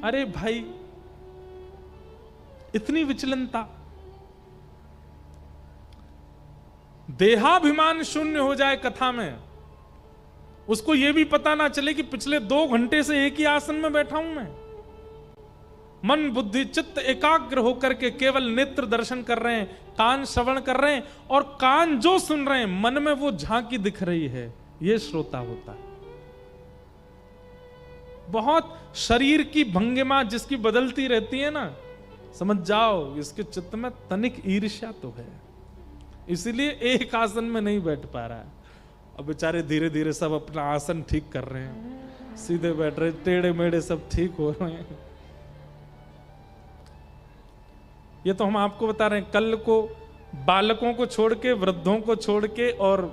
अरे भाई, इतनी विचलनता, देहाभिमान शून्य हो जाए कथा में, उसको यह भी पता ना चले कि पिछले 2 घंटे से एक ही आसन में बैठा हूं मैं। मन बुद्धि चित्त एकाग्र होकर के केवल नेत्र दर्शन कर रहे हैं, कान श्रवण कर रहे हैं, और कान जो सुन रहे हैं मन में वो झांकी दिख रही है, ये श्रोता होता है। बहुत शरीर की भंगिमा जिसकी बदलती रहती है ना, समझ जाओ इसके चित्त में तनिक ईर्ष्या तो है, इसलिए एक आसन में नहीं बैठ पा रहा है। अब बेचारे धीरे धीरे सब अपना आसन ठीक कर रहे हैं, सीधे बैठ रहे, टेढ़े मेढ़े सब ठीक हो रहे हैं। ये तो हम आपको बता रहे हैं। कल को बालकों को छोड़ के, वृद्धों को छोड़ के और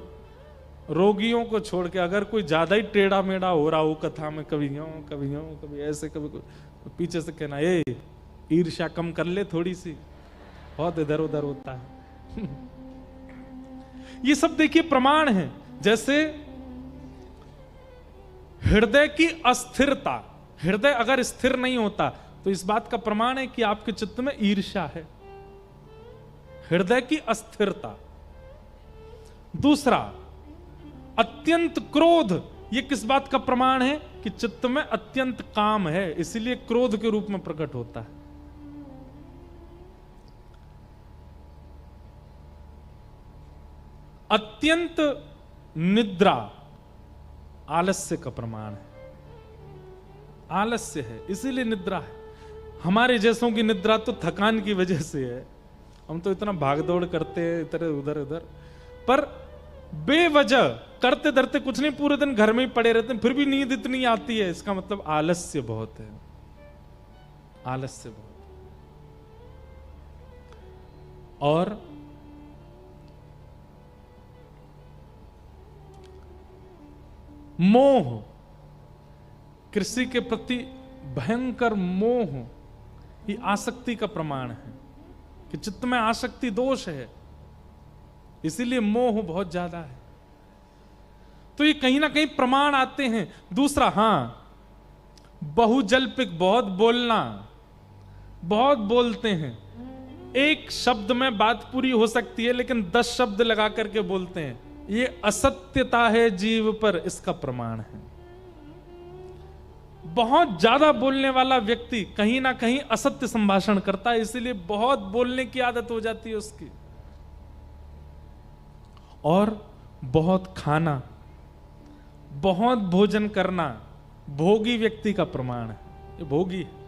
रोगियों को छोड़ के अगर कोई ज्यादा ही टेढ़ा मेढ़ा हो रहा हो कथा में, कभी यूं कभी ऐसे कभी तो पीछे से कहना, ए ईर्ष्या कम कर ले थोड़ी सी, बहुत इधर उधर होता है। ये सब देखिए प्रमाण है। जैसे हृदय की अस्थिरता, हृदय अगर स्थिर नहीं होता तो इस बात का प्रमाण है कि आपके चित्त में ईर्ष्या है, हृदय की अस्थिरता। दूसरा, अत्यंत क्रोध, यह किस बात का प्रमाण है कि चित्त में अत्यंत काम है, इसीलिए क्रोध के रूप में प्रकट होता है। अत्यंत निद्रा आलस्य का प्रमाण है, आलस्य है इसीलिए निद्रा है। हमारे जैसों की निद्रा तो थकान की वजह से है, हम तो इतना भागदौड़ करते हैं इधर उधर, पर बेवजह करते धरते कुछ नहीं, पूरे दिन घर में ही पड़े रहते हैं, फिर भी नींद इतनी आती है, इसका मतलब आलस्य बहुत है, आलस्य बहुत। और मोह, कृषि के प्रति भयंकर मोह ही आसक्ति का प्रमाण है कि चित्त में आसक्ति दोष है, इसीलिए मोह बहुत ज्यादा है। तो ये कहीं ना कहीं प्रमाण आते हैं। दूसरा, हां, बहुजल्पिक, बहुत बोलना, बहुत बोलते हैं, एक शब्द में बात पूरी हो सकती है लेकिन 10 शब्द लगा करके बोलते हैं, ये असत्यता है जीव पर, इसका प्रमाण है। बहुत ज्यादा बोलने वाला व्यक्ति कहीं ना कहीं असत्य संभाषण करता है, इसीलिए बहुत बोलने की आदत हो जाती है उसकी। और बहुत खाना, बहुत भोजन करना भोगी व्यक्ति का प्रमाण है, ये भोगी है।